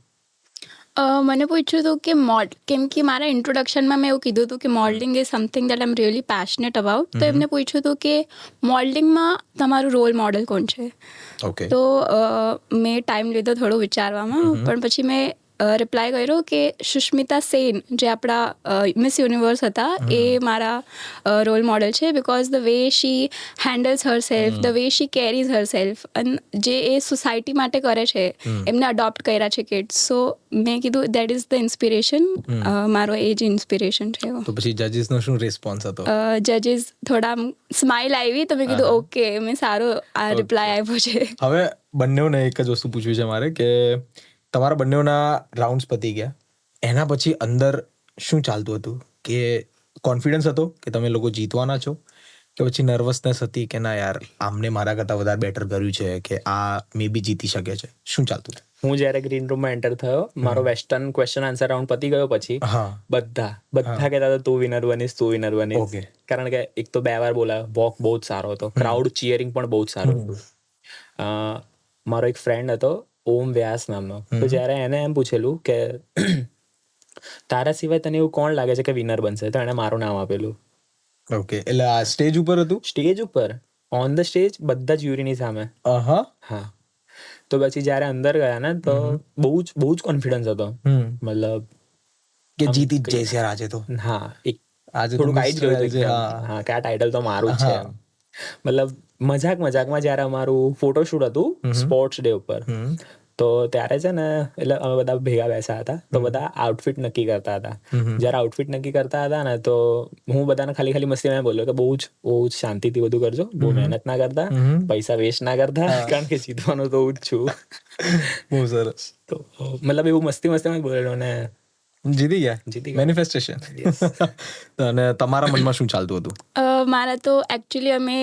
મને પૂછ્યું હતું કે કેમ કે મારા ઇન્ટ્રોડક્શનમાં મેં એવું કીધું હતું કે modelling is something that I am really passionate about. તો એમને પૂછ્યું હતું કે મોડલિંગમાં તમારું રોલ મોડલ કોણ છે. ઓકે તો મેં ટાઈમ લીધો થોડો વિચારવામાં, પણ પછી મેં રિપ્લાય કર્યો કે સુષ્મિતા સેન જે આપણા મિસ યુનિવર્સ હતા એ મારા રોલ મોડલ છે. Because the way she handles herself, the way she carries herself, અને જે એ સોસાયટી માટે કરે છે, એમને અડોપ્ટ કર્યા છે કિડ્સ. સો મેં કીધું દેટ ઇઝ ધ ઇન્સ્પિરેશન, મારો એ જ ઇન્સ્પિરેશન છે. તો પછી જજીસનો શું રિસ્પોન્સ હતો? જજીસ થોડા સ્માઇલ આવી, તો મેં કીધું ઓકે, મેં સારો આ રિપ્લાય આપ્યો છે. હવે બંનેઓને એક જ વસ્તુ પૂછવી છે મારે કે તમારા બંનેઓના રાઉન્ડ્સ પતી ગયા, એના પછી અંદર શું ચાલતું હતું? કે કોન્ફિડન્સ હતો કે તમે લોકો જીતવાના છો, કે પછી નર્વસનેસ હતી કે ના યાર આમને મારા કરતાં વધારે બેટર કર્યું છે, કે આ મે બી જીતી શકે છે? શું ચાલતું હતું? હું જ્યારે ગ્રીન રૂમમાં એન્ટર થયો, મારો વેસ્ટર્ન ક્વેશ્ચન આન્સર રાઉન્ડ પતી ગયો પછી બધા કહેતા હતા તું વિનર બનીશ, તું વિનર બનીશ. કારણ કે એક તો 2 વાર બોલાયો, વોક બહુ જ સારો હતો, ક્રાઉડ ચીયરિંગ પણ બહુ જ સારું હતું. મારો એક ફ્રેન્ડ હતો ઓમ વ્યાસ નામનો, તો જ્યારે એને એમ પૂછેલું કે તારા સિવાય તને એવું કોણ લાગે છે કે વિનર બનશે, તો એણે મારું નામ આપેલું. ઓકે, એટલે આ સ્ટેજ ઉપર હતું? સ્ટેજ ઉપર, ઓન ધ સ્ટેજ, બધા જ જ્યુરીની સામે. હા. તો પછી જ્યારે અંદર ગયા ને તો બહુ જ કોન્ફિડન્સ હતો, મતલબ કે જીતી જ જઈશ યાર આજે તો. હા, એક થોડુંક આવી જ ગયું હતું, હા કે આ ટાઇટલ તો મારું જ છે. મતલબ મજાકમાં જ્યારે અમારું ફોટોશૂટ હતું સ્પોર્ટ્સ ડે ઉપર, તો ત્યારે છે ને એટલે અમે બધા ભેગા બેસા હતા, તો બધા આઉટફિટ નક્કી કરતા હતા. જ્યારે આઉટફિટ નક્કી કરતા હતા ને તો હું બધાને ખાલી મસ્તીમાં બોલ્યો કે બહુ જ શાંતિથી બધું કરજો, બહુ મહેનત ના કરતા, પૈસા વેસ્ટ ના કરતા, કારણ કે જીતવાનો તો હું જ છું. બહુ સરસ. તો મતલબ એવું મસ્તીમાં બોલેલો ને જીતી ગયા. મેનિફેસ્ટેશન. અને તમારા મનમાં શું ચાલતું હતું? મારા તો એકચ્યુઅલી અમે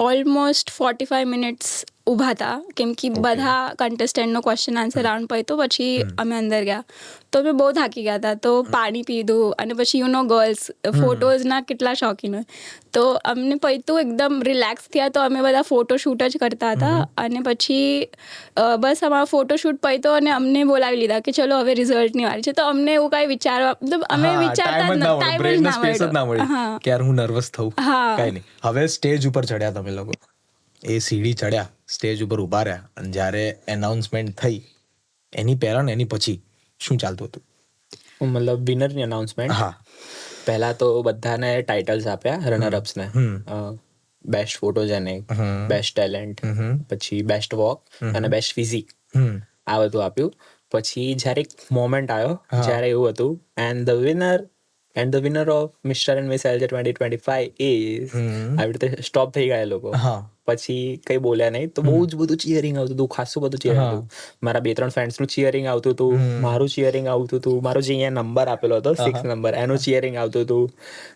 ઓલમોસ્ટ 45 મિનિટ્સ ઊભા હતા, કેમ કે બધા કન્ટેસ્ટન્ટનો ક્વેશ્ચન આન્સર રાઉન્ડ પડ્યો પછી અમે અંદર ગયા. તો અમે બહુ થાકી ગયા હતા, તો પાણી પીધું, અને પછી ગર્લ્સ ફોટોઝના કેટલા શોખીન હોય, તો અમને પડતું એકદમ રિલેક્સ થયા. તો અમે બધા ફોટોશૂટ જ કરતા હતા, અને પછી બસ અમારો ફોટોશૂટ પડ્યો અને અમને બોલાવી લીધા કે ચલો હવે રિઝલ્ટની વાર છે. તો અમને એવું કાંઈ વિચારવા, મતલબ અમે વિચારતા ટાઈમ જ ના મળ્યો કે યાર હું નર્વસ થઉં, કાંઈ નહીં. હવે સ્ટેજ ઉપર ચડ્યા તમે લોકો, એ સીડી ચડ્યા, સ્ટેજ ઉપર ઊભા રહ્યા, અને જ્યારે એનાઉન્સમેન્ટ થઈ એની પહેલા ને એની પછી શું ચાલતું હતું? મતલબ વિનરની અનાઉન્સમેન્ટ? હા. પહેલા તો બધાને ટાઇટલ્સ આપ્યા રનર ને, બેસ્ટ ફોટોજેનિક, બેસ્ટ ટેલેન્ટ, પછી બેસ્ટ વોક અને બેસ્ટ ફિઝિક, આ બધું આપ્યું. પછી જ્યારે એક મોમેન્ટ આવ્યો જ્યારે એવું હતું, and the winner of mister and miss LJ 2025 is, આવી રીતે સ્ટોપ થઈ ગયા એ લોકો. પછી કઈ બોલ્યા નહીં, તો બહુ જ બધું ચીયરિંગ આવતું હતું, ખાસું બધું ચીયરિંગ આવતું. મારા 2-3 ફ્રેન્ડ્સનું ચીયરિંગ આવતું હતું, મારું ચીયરિંગ આવતું હતું, મારો જે અહીંયા નંબર આપેલો હતો 6 નંબર એનું ચીયરિંગ આવતું હતું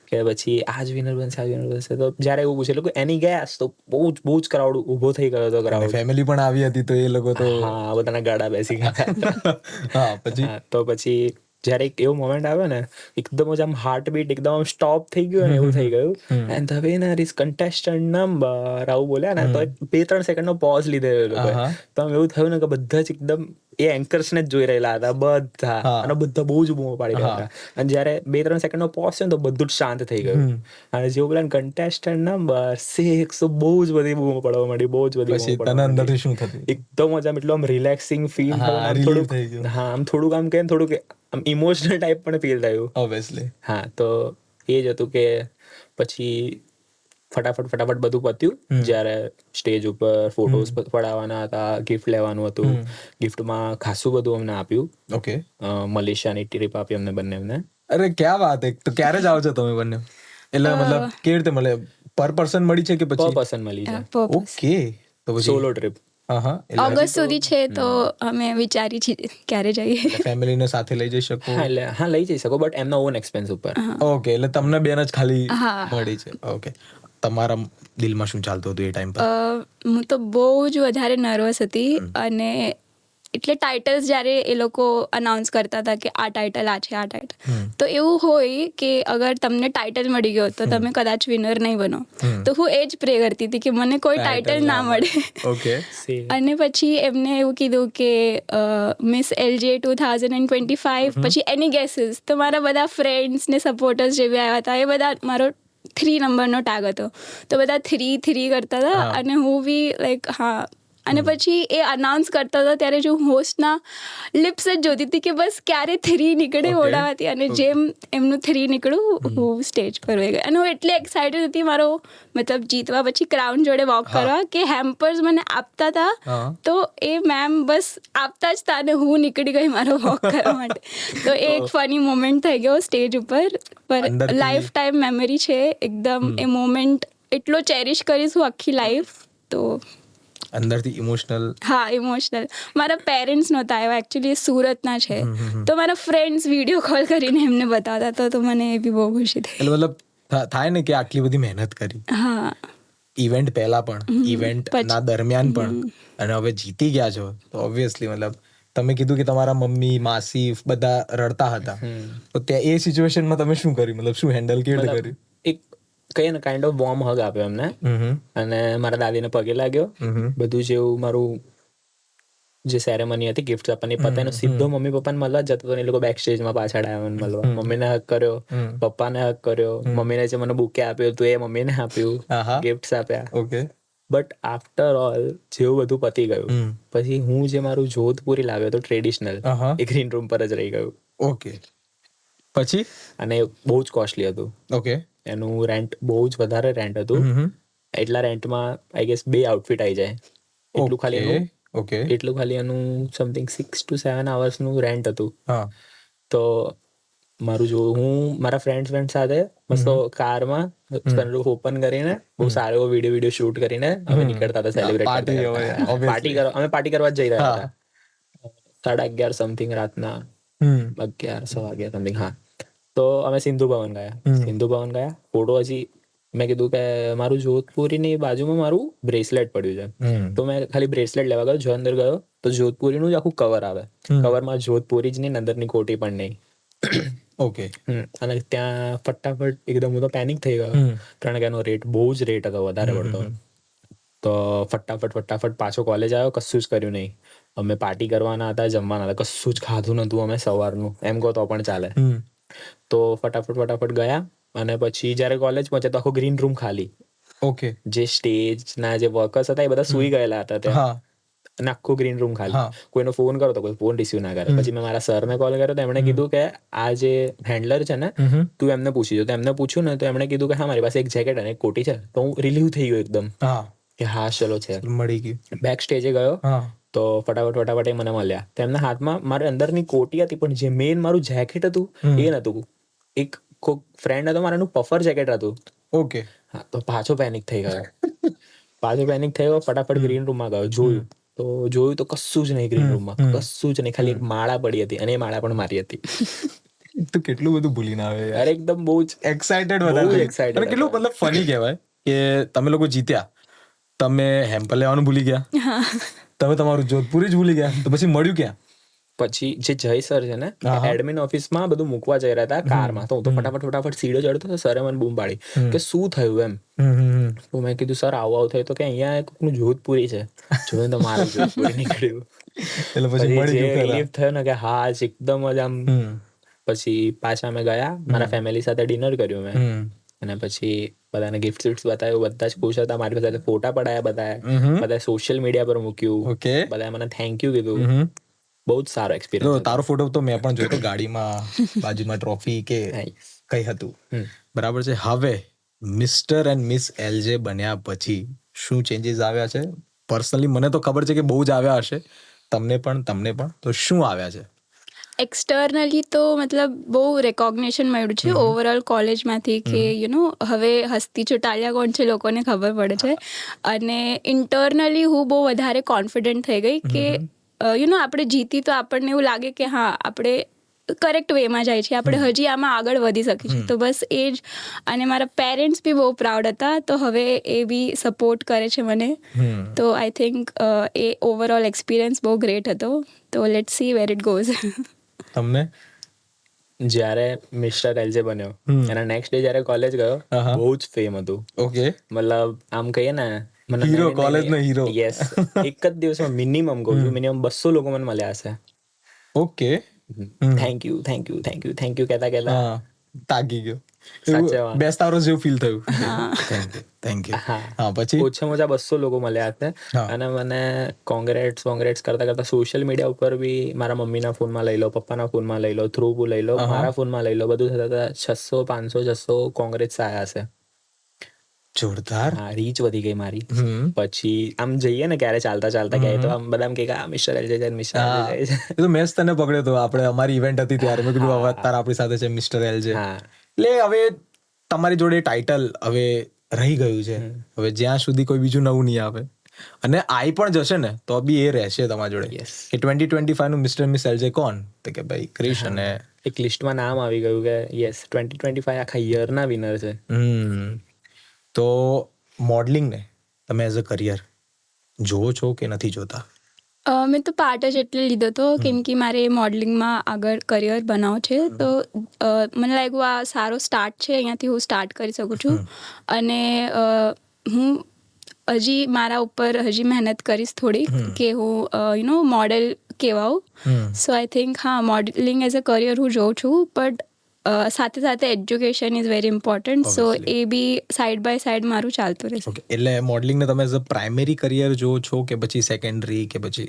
કે પછી આ જ વિનર બનશે, આ જ વિનર બનશે. તો જ્યારે એવું પૂછે લોકો એની ગેસ, તો બહુ જ ક્રાઉડ ઊભો થઈ ગયો હતો. ક્રાઉડ ફેમિલી પણ આવી હતી તો એ લોકો તો હા બધાના ગાડા બેસી ગયા. હા પછી તો પછી જ્યારે એક એવો મોમેન્ટ આવ્યો ને, એકદમ જ આમ હાર્ટ બીટ એકદમ આમ સ્ટોપ થઈ ગયું ને એવું થઈ ગયું. And the winner is contestant number, આવું બોલ્યા ને તો 2-3 સેકન્ડનો પોઝ લીધેલો એ લોકોએ. તો આમ એવું થયું ને કે બધા જ એકદમ એ એન્કર્સને જ જોઈ રહેલા હતા બધા, અને બધા બહુ જ બૂમો પાડી રહ્યા હતા. અને જ્યારે 2-3 સેકન્ડનો પોઝ છે ને તો બધું જ શાંત થઈ ગયું. અને જેવું બોલે કન્ટેસ્ટન્ટ નંબર 6, તો બહુ જ બધી બૂમો પડવા માંડી, બહુ જ બધી પછી બૂમો તને પડવા અંદરથી માંડી. શું થતું? એકદમ જ આમ એટલું આમ રિલેક્સિંગ ફીલ થયું, આમ relief થઈ ગયું. થોડુંક હા આમ થોડુંક આમ કે થોડુંક આમ ઇમોશનલ ટાઈપ પણ ફીલ થયું. ઓબ્વિયસલી. હા તો એ જ હતું કે પછી ફટાફટ બધું પત્યું. જ્યારે સ્ટેજ ઉપર ફોટોઝ પડાવવાના હતા, ગિફ્ટ લેવાનું હતું. ગિફ્ટમાં ખાસું બધું અમને આપ્યું. ઓકે. મલેશિયાની ટ્રીપ આપી અમને બંનેને. અરે ક્યાં વાત હે! તો ક્યારે જાઓ છો તમે બંને? એટલે મતલબ કેવી રીતે મળે? પર પર્સન મળી છે કે પર પછી? પર્સન મળી છે, ઓકે. તો પછી સોલો ટ્રીપ. ઓગસ્ટ સુધી છે, તો અમે વિચારી છીએ ક્યારે જઈએ. ફેમિલીને સાથે લઈ જઈ શકો? હા એટલે હા લઈ જઈ શકો, બટ એમના ઓન એક્સપેન્સ ઉપર. ઓકે, એટલે તમને બેન જ ખાલી મળી છે. ઓકે. તમારા દિલમાં શું ચાલતું હતું એ ટાઈમ પર? હું તો બહુ જ વધારે નર્વસ હતી. અને એટલે ટાઇટલ્સ જ્યારે એ લોકો અનાઉન્સ કરતા હતા કે આ ટાઇટલ આ છે, આ ટાઇટલ, તો એવું હોય કે અગર તમને ટાઇટલ મળી ગયો તો તમે કદાચ વિનર નહીં બનો. તો હું એ જ પ્રે કરતી હતી કે મને કોઈ ટાઇટલ ના મળે. ઓકે. અને પછી એમને એવું કીધું કે મિસ એલજે 2025, પછી એની ગેસીસ. તો મારા બધા ફ્રેન્ડ્સ ને સપોર્ટર્સ જે બી આવ્યા હતા એ બધા, મારો 3 નંબરનો ટેગ હતો, તો બધા 3 કરતા હતા. અને હું બી લાઈક હા. અને પછી એ અનાઉન્સ કરતા હતા ત્યારે જો હોસ્ટના લિપ્સ જ જોતી હતી કે બસ ક્યારે 3 નીકળે ઓડાવાથી. અને જેમ એમનું 3 નીકળ્યું, હું સ્ટેજ પર વહી ગઈ. અને હું એટલી એક્સાઇટેડ હતી મારો મતલબ જીતવા પછી ક્રાઉન જોડે વોક કરવા, કે હેમ્પર્સ મને આપતા હતા. તો એ મેમ બસ આપતા જ હતા અને હું નીકળી ગઈ મારો વોક કરવા માટે. તો એ એક ફની મોમેન્ટ થઈ ગયો સ્ટેજ ઉપર. પર લાઈફ ટાઈમ મેમરી છે એકદમ. એ મોમેન્ટ એટલો ચેરિશ કરીશું આખી લાઈફ. તો અંદરથી ઇમોશનલ. હા ઇમોશનલ. મારા પેરેન્ટ્સ નહોતા આવ્યા, એકચ્યુઅલી સુરતના છે. તો મારા ફ્રેન્ડ્સ વિડીયો કોલ કરીને એમને બતાવતા હતા, તો મને એ બી બહુ ખુશી થઈ. એટલે મતલબ થાય ને કે આટલી બધી મહેનત કરી, હા, ઇવેન્ટ પહેલા પણ, ઇવેન્ટ ના દરમિયાન પણ, અને હવે જીતી ગયા છો, તો ઓબ્વિયસલી મતલબ તમે કીધું કે તમારા મમ્મી, માસી બધા રડતા હતા. તો ત્યાં એ સિચ્યુએશનમાં તમે શું કર્યું? મતલબ શું હેન્ડલ કેવી રીતે કર્યું? એક કઈ ને કાઇન્ડ ઓફ વોર્મ હગ આપ્યો એમને. અને મારા દાદીને પગે લાગ્યો. બધું જેવું મારું જે સેરેમની હતી ગિફ્ટ આપવાની પતા, એનો સીધો મમ્મી પપ્પાને મળવા જતો હતો. એ લોકો બેક સ્ટેજમાં પાછળ આવ્યા મને મળવા. મમ્મીને હક કર્યો, પપ્પાને હક કર્યો. મમ્મીને જે મને બુકે આપ્યું હતું એ મમ્મીને આપ્યું, ગિફ્ટ્સ આપ્યા. ઓકે. બટ આફ્ટર ઓલ જેવું બધું પતી ગયું પછી હું જે મારું જોધપુરી લાવ્યો હતો ટ્રેડિશનલ, એ ગ્રીન રૂમ પર જ રહી ગયું. ઓકે. પછી? અને બહુ જ કોસ્ટલી હતું. ઓકે. એનું રેન્ટ બહુ જ વધારે રેન્ટ હતું. એટલા રેન્ટમાં આઈ ગેસ 2 આઉટફિટ આવી જાય એટલું ખાલી એનું. ઓકે. એટલું ખાલી એનું સમથિંગ 6 to 7 hours રેન્ટ હતું. તો મારું જો હું મારા ફ્રેન્ડ સાથે મસ્ત કારમાં સનરૂફ ઓપન કરીને બહુ સારો એવો વિડીયો શૂટ કરીને અમે નીકળતા હતા સેલિબ્રેટ કરતા. પાર્ટી કરવા જ જઈ રહ્યા હતા. 11:30 સમથિંગ રાતના, 11 વાગ્યા સમથિંગ. હા, તો અમે સિંધુ ભવન ગયા. ફોટો હજી મેં કીધું કે મારું જોધપુરીની બાજુમાં મારું બ્રેસલેટ પડ્યું છે, તો મેં ખાલી બ્રેસલેટ લેવા ગયો. જો અંદર ગયો તો જોધપુરીનું જ આખું કવર આવે. કવરમાં જોધપુરી જ નહીં, અંદરની કોટી પણ નહીં. ઓકે. અને ત્યાં ફટાફટ એકદમ હું તો પેનિક થઈ ગયો, કારણ કે એનો રેટ બહુ જ રેટ હતો, વધારે પડતો. તો ફટાફટ પાછો કોલેજ આવ્યો. કશું જ કર્યું નહીં. અમે પાર્ટી કરવાના હતા, જમવાના હતા, કશું જ ખાધું નતું અમે સવારનું, એમ કહો તો પણ ચાલે. તો ફટાફટ ગયા. અને પછી જ્યારે કોલેજ પહોંચ્યા તો આખો ગ્રીન રૂમ ખાલી. ઓકે. જે સ્ટેજના જે વર્કર્સ હતા એ બધા સૂઈ ગયેલા હતા ત્યાં. અને આખું ગ્રીન રૂમ ખાલી. હા. કોઈનો ફોન કરો તો કોઈ ફોન રિસીવ ના કરે. પછી મેં મારા સરને કોલ કર્યો તો એમણે કીધું કે આ જે હેન્ડલર છે ને તું એમને પૂછી જો. તો એમને પૂછ્યું ને તો એમણે કીધું કે હા મારી પાસે એક જેકેટ અને એક કોટી છે. તો હું રિલીવ થઈ ગયો એકદમ હા કે હા ચલો છે. મળી ગયું. બેક સ્ટેજે ગયો હા તો ફટાફટ એ મને મળ્યા. તો એમના હાથમાં મારે અંદરની કોટી હતી પણ જે મેઇન મારું જેકેટ હતું એ નતું. એક કોઈક ફ્રેન્ડ હતો મારાનું પફર જેકેટ હતું. ઓકે. હા તો પાછો પેનિક થઈ ગયો. ફટાફટ ગ્રીન રૂમમાં ગયો. જોયું તો કશું જ નહીં ગ્રીન રૂમમાં, કશું જ નહીં. ખાલી એક માળા પડી હતી અને એ માળા પણ મારી હતી. તો કેટલું બધું ભૂલીને આવે યાર. અરે એકદમ બહુ જ એક્સાઇટેડ બહુ વધારે excited અને કેટલું મતલબ ફની કહેવાય કે તમે લોકો જીત્યા, તમે હેમ્પર લેવાનું ભૂલી ગયા, તમે તમારું જોધપુરી જ ભૂલી ગયા, તો પછી મળ્યું ક્યાં? પછી જે જય સર છે ને એડમિન ઓફિસમાં બધું મૂકવા જઈ રહ્યા હતા કારમાં. તો હું તો ફટાફટ સીડો ચડતો તો સરે મને બૂમ પાડી કે શું થયું એમ. તો મેં કીધું સર આવું થયું. તો કે અહીંયા કોઈનું જોધપુરી છે. જોયું તો મારું જોધપુરી નીકળ્યું. એટલે પછી મળી ગયું રિલીફ થયો ને કે હા જ એકદમ જ આમ. પછી પાછા અમે ગયા, મારા ફેમિલી સાથે ડિનર કર્યું મેં. અને પછી બધાને ગિફ્ટ વિફ્ટ બતાવ્યું. બધા જ ખુશ હતા. મારી સાથે ફોટા પડાયા બધા સોશિયલ મીડિયા પર મૂક્યું. ઓકે. બધા મને થેન્ક યુ કીધું. બહુ જ સારો એક્સપિરિયન્સ. તારો ફોટો તો મેં પણ જોયો ગાડીમાં બાજુમાં ટ્રોફી કે કઈ હતું. બરાબર છે. હવે મિસ્ટર એન્ડ મિસ એલજે બન્યા પછી શું ચેન્જીસ આવ્યા છે? પર્સનલી મને તો ખબર છે કે બહુ જ આવ્યા હશે, તમને પણ. તો શું આવ્યા છે? એક્સટર્નલી તો મતલબ બહુ રેકોગ્નિશન મળ્યું છે ઓવરઓલ કોલેજમાંથી કે હવે હસ્તી ચુટાલિયા કોણ છે લોકોને ખબર પડે છે. અને ઇન્ટરનલી હું બહુ વધારે કોન્ફિડન્ટ થઈ ગઈ કે આપણે જીતી તો આપણને એવું લાગે કે હા આપણે કરેક્ટ વેમાં જાય છે, આપણે હજી આમાં આગળ વધી શકીશું. તો બસ એ જ. અને મારા પેરેન્ટ્સ બી બહુ પ્રાઉડ હતા, તો હવે એ બી સપોર્ટ કરે છે મને. તો આઈ થિંક એ ઓવરઓલ એક્સપિરિયન્સ બહુ ગ્રેટ હતો. તો let's see where it goes. તમને જ્યારે મિસ્ટર એલજે બન્યો એના નેક્સ્ટ ડે જ્યારે કોલેજ ગયો, બહુ જ ફેમ હતું. ઓકે. મતલબ આમ કહીએ ને હીરો, કોલેજનો હીરો. યસ. એક જ દિવસમાં મિનિમમ કહું છું, મિનિમમ 200 લોકો મને મળ્યા હશે. ઓકે. થેન્ક યુ કહેતા તાગી ગયો. સાચે બેસ્ટ આવરો જેવું ફીલ થયું. Thank you. હા પછી ઓછામાં ઓછા 200 લોકો મળ્યા હશે. અને મને કોંગ્રેટ્સ કરતા સોશિયલ મીડિયા ઉપર બી મારા મમ્મીના ફોનમાં લઈ લો, પપ્પાના ફોનમાં લઈ લો, થ્રુ લઈ લો, મારા ફોનમાં લઈ લો, બધું થતા 600 500 600 કોંગ્રેટ્સ આવ્યા હશે. જોરદાર. હા, રીચ વધી ગઈ મારી. પછી આમ જઈએ ને ક્યારે ચાલતા ક્યારે તો આમ બધા એમ કે મિસ્ટર એલજે જાય, મિસ્ટર એલજે જાય છે. એ તો મેં તને પકડ્યો તો, આપણે અમારી ઇવેન્ટ હતી ત્યારે મેં કીધું હવે તારા આપણી સાથે છે મિસ્ટર એલજે. એટલે હવે તમારી જોડે ટાઇટલ હવે રહી ગયું છે. હવે જ્યાં સુધી કોઈ બીજું નવું નહીં આવે અને આઈ પણ જશે ને તો બી એ રહેશે તમારી જોડે કે 2025 નું મિસ્ટર મિસ એલજે કોણ? તો કે ભાઈ ક્રિશ. અને એક લિસ્ટમાં નામ આવી ગયું કે યસ 2025 આખા યરના વિનર છે. તો મોડલિંગને તમે એઝ અ કરિયર જોવો છો કે નથી જોતા? મેં તો પાર્ટ જ એટલે લીધો હતો કેમ કે મારે મોડલિંગમાં આગળ કરિયર બનાવવો છે. તો મને લાગ્યું આ સારો સ્ટાર્ટ છે, અહીંયાથી હું સ્ટાર્ટ કરી શકું છું. અને હું હજી મારા ઉપર મહેનત કરીશ થોડી કે હું મોડેલ કહેવાઉં. સો આઈ થિંક હા, મોડલિંગ એઝ અ કરિયર હું જોઉં છું. બટ સાથે સાથે education is very important. So એ બી સાઈડ બાય સાઈડ મારું ચાલતું રહેશે. એટલે મોડલિંગને તમે એઝ અ પ્રાઇમરી કરિયર જોવો છો કે પછી સેકન્ડરી કે પછી?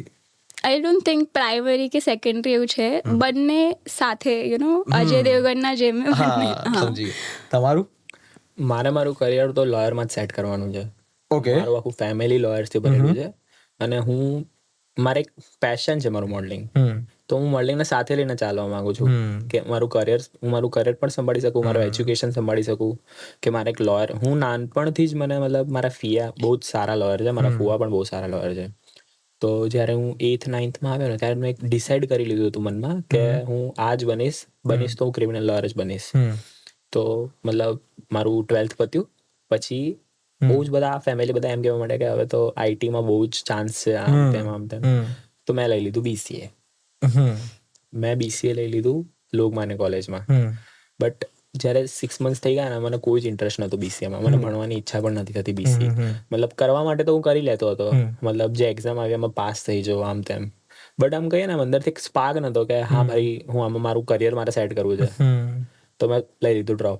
આઈ ડોન્ટ થિંક પ્રાઇમરી કે સેકન્ડરી એવું છે, બંને સાથે અજય દેવગનના જેમ. સમજી ગયો. તમારું? મારું કરિયર તો લોયરમાં જ સેટ કરવાનું છે. ઓકે. મારું આખું ફેમિલી લોયર્સથી ભરેલું છે. અને મારે એક પેશન છે મારું મોડલિંગ. તો હું મોડલિંગને સાથે લઈને ચાલવા માંગુ છું કે હું મારું કરિયર પણ સંભાળી શકું, મારું એજ્યુકેશન સંભાળી શકું. કે મારે એક લોયર, હું નાનપણથી જ મને મતલબ મારા ફિયા બહુ જ સારા લોયર છે, મારા ફુવા પણ બહુ સારા લોયર છે. તો જ્યારે હું 8th 9thમાં આવ્યો ને ત્યારે મેં એક ડિસાઇડ કરી લીધું હતું મનમાં કે હું આ જ બનીશ તો હું ક્રિમિનલ લોયર જ બનીશ. તો મતલબ મારું 12th પત્યું પછી બહુ જ બધા ફેમિલી બધા એમ કહેવા માંડે કે હવે તો આઈટીમાં બહુ જ ચાન્સ છે, આમ તેમ. તો મેં લઈ લીધું BCA. મેં BCA લઈ લીધું લોકમાન્ય કોલેજમાં. બટ જ્યારે 6 months થઈ ગયા ને મને કોઈ જ ઇન્ટરેસ્ટ નહોતો BCAમાં. મને ભણવાની ઈચ્છા પણ નથી થતી BCA. મતલબ કરવા માટે તો હું કરી લેતો હતો, મતલબ જે એક્ઝામ આવી એમાં પાસ થઈ જાઉં આમ તેમ. બટ આમ કહીએ ને અંદરથી એક સ્પાર્ક નહોતો કે હા ભાઈ હું આમાં મારું કરિયર મારે સેટ કરવું છે. તો મેં લઈ લીધું ડ્રોપ.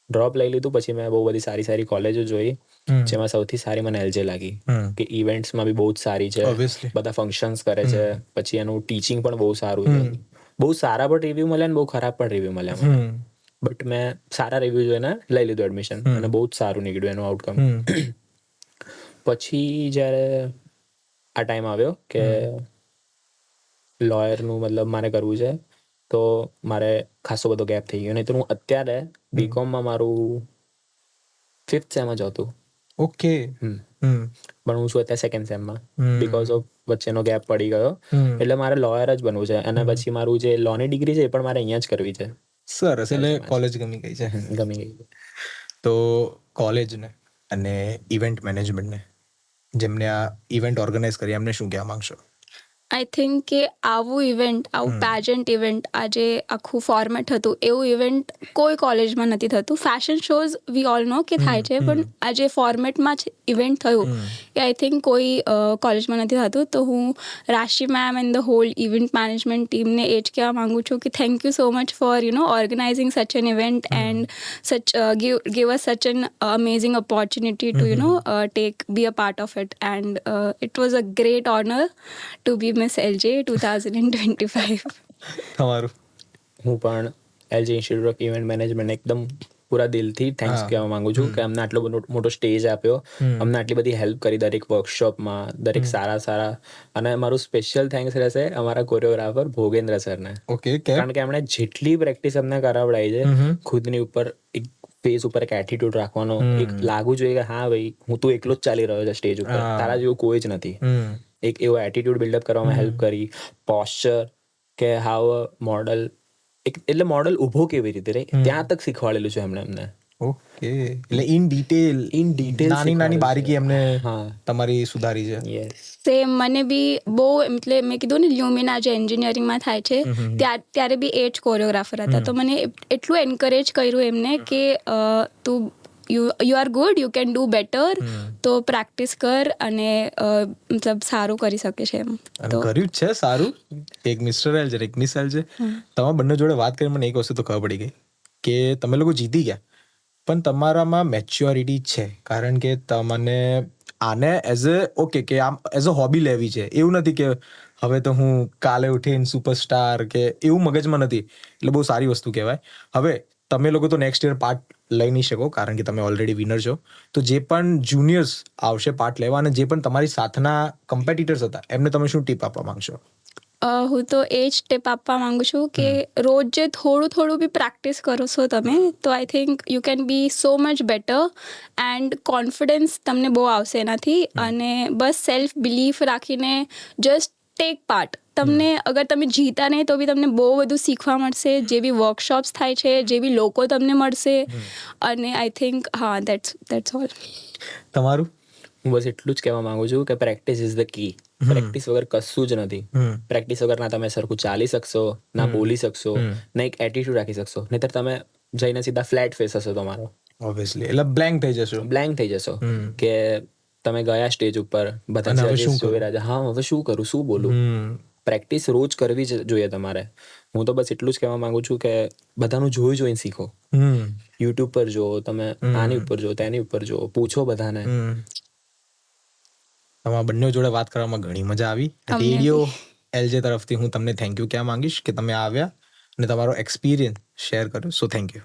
ડ્રોપ લઈ લીધું. પછી મેં બહુ બધી સારી સારી કોલેજો જોઈ, જેમાં સૌથી સારી મને એલજે લાગી, કે ઇવેન્ટ્સમાં બી બહુ જ સારી છે, Obviously. બધા ફંક્શન્સ કરે છે, પછી એનું ટીચિંગ પણ બહુ સારું છે. બહુ સારા પણ રિવ્યુ મળ્યા ને બહુ ખરાબ પણ રિવ્યુ મળ્યા મને. બટ મેં સારા રિવ્યુ જોઈને લઈ લીધું એડમિશન, અને બહુ જ સારું નીકળ્યું એનું આઉટકમ. પછી જ્યારે આ ટાઈમ આવ્યો કે લોયરનું મતલબ મારે કરવું છે, તો મારે ખાસો બધો ગેપ થઈ ગયો. નહીં તો હું અત્યારે બીકોમમાં મારું 5th સેમ જ હતું. ઓકે. પણ હું છું અત્યારે 2nd સેમમાં, બીકોઝ ઓફ વચ્ચેનો ગેપ પડી ગયો. એટલે મારે લોયર જ બનવું છે, અને પછી મારું જે લોની ડિગ્રી છે એ પણ મારે અહીંયા જ કરવી છે. સરસ. એટલે કોલેજ ગમી ગઈ છે. ગમી ગઈ. તો કોલેજને અને ઇવેન્ટ મેનેજમેન્ટને, જેમને આ ઇવેન્ટ ઓર્ગેનાઇઝ કરી, એમને શું કહેવા માંગશો? આઈ થિંક કે આવું ઇવેન્ટ, આવું પેજન્ટ ઇવેન્ટ, આ જે આખું ફોર્મેટ હતું એવું ઇવેન્ટ કોઈ કોલેજમાં નથી થતું. Fashion shows we all know કે થાય છે, પણ આ જે ફોર્મેટમાં જ ઇવેન્ટ થયું એ આઈ થિંક કોઈ કોલેજમાં નથી થતું. તો હું Rashi ma'am and the whole event management ટીમને એ જ કહેવા માંગુ છું કે thank you so much for organising such an event and give us such an amazing opportunity to be a part of it, and it was a great honor to be Miss LJ 2025. તમારું? હું પણ LG institute of event management એકદમ પૂરા દિલથી thanks કહેવા માંગુ છું કે અમને આટલો બધો મોટો સ્ટેજ આપ્યો, અમને આટલી બધી હેલ્પ કરી દરેક વર્કશોપમાં, દરેક સારા. અને મારું સ્પેશિયલ થેન્ક્સ રહેશે અમારા કોરિયોગ્રાફર ભોગેન્દ્ર સરને. ઓકે. કારણ કે એમણે જેટલી પ્રેક્ટિસ અમને કરાવડાવી છે, ખુદની ઉપર એક ફેસ ઉપર એક એટીટ્યુડ રાખવાનો, એક લાગવું જોઈએ કે હા ભાઈ હું તું એકલો જ ચાલી રહ્યો છે સ્ટેજ ઉપર, તારા જેવું કોઈ જ નથી. એક એવો એટીટ્યુડ બિલ્ડઅપ કરવામાં હેલ્પ કરી. પોસ્ચર, કે હાવ અ મોડલ, એટલે મોડલ ઊભો કેવી રીતે રહે ત્યાં તક શીખવાડેલું છે એમણે અમને. ઓકે. એટલે ઇન ડિટેલ નાની બારીકી એમને તમારી સુધારી છે. યસ. સેમ મને બી બહુ, એટલે મેં કીધું ને લ્યુમિના જે એન્જિનિયરિંગમાં થાય છે ત્યારે બી એ જ કોરિયોગ્રાફર હતા. તો મને એટલું એન્કરેજ કર્યું એમને કે તું you are good, you can do better, તો પ્રેક્ટિસ કર અને મતલબ સારું કરી શકે છે એમ. અને કર્યું જ છે સારું. એક મિસ્ટર એલ છે, એક મિસ એલ છે. તમે બંને જોડે વાત કરી મને એક વસ્તુ તો ખબર પડી ગઈ કે તમે લોકો જીતી ગયા, પણ તમારામાં મેચ્યોરિટી છે. કારણ કે તમને આને ઓકે કે આમ એઝ અ હોબી લેવી છે, એવું નથી કે હવે તો હું કાલે ઉઠીને સુપરસ્ટાર કે એવું મગજમાં નથી. એટલે બહુ સારી વસ્તુ કહેવાય. હવે તમે લોકો તો નેક્સ્ટ યર પાર્ટ લઈ નહીં શકો કારણ કે તમે ઓલરેડી વિનર છો. તો જે પણ જુનિયર્સ આવશે પાર્ટ લેવા, અને જે પણ તમારી સાથના કમ્પેટિટર્સ હતા, એમને તમે શું ટીપ આપવા માંગશો? હું તો એ જ ટિપ આપવા માંગુ છું કે રોજ જે થોડું બી પ્રેક્ટિસ કરો છો તમે, તો I think you can be so much better, and confidence તમને બહુ આવશે એનાથી. અને બસ સેલ્ફ બિલીફ રાખીને જસ્ટ ટેક પાર્ટ. તમને અગર તમે જીતા નહીં તો બી તમને બહુ બધું શીખવા મળશે, જે બી વર્કશોપ્સ થાય છે, જે બી લોકો તમને મળશે. અને આઈ થિંક દેટ્સ ઓલ. તમારું? હું બસ એટલું જ કહેવા માંગુ છું કે practice is the key. Practice વગર કશું જ નથી. પ્રેક્ટિસ વગર ના તમે સરખું ચાલી શકશો, ના બોલી શકશો, ના એક એટીટ્યુડ રાખી શકશો. નહીતર તમે જઈને સીધા ફ્લેટ ફેસ હશો તમારો. ઓબ્વિયસલી. એટલે બ્લેન્ક થઈ જશો. બ્લેન્ક થઈ જશો કે તમે ગયા સ્ટેજ ઉપર, બધા જજીસ જોઈ રહ્યા છે, હા હવે શું કરું, શું બોલું. પ્રેક્ટિસ રોજ કરવી જ જોઈએ તમારે. હું તો બસ એટલું જ કહેવા માંગુ છું કે બધાનું જોઈને શીખો. યુટ્યુબ પર જો, તમે આની ઉપર જો, તેની ઉપર જો, પૂછો બધાને. તમારા બંને જોડે વાત કરવામાં ઘણી મજા આવી. રેડિયો એલજે તરફથી હું તમને થેન્ક યુ કહેવા માંગીશ કે તમે આવ્યા અને તમારો એક્સપિરિયન્સ શેર કર્યો. So thank you.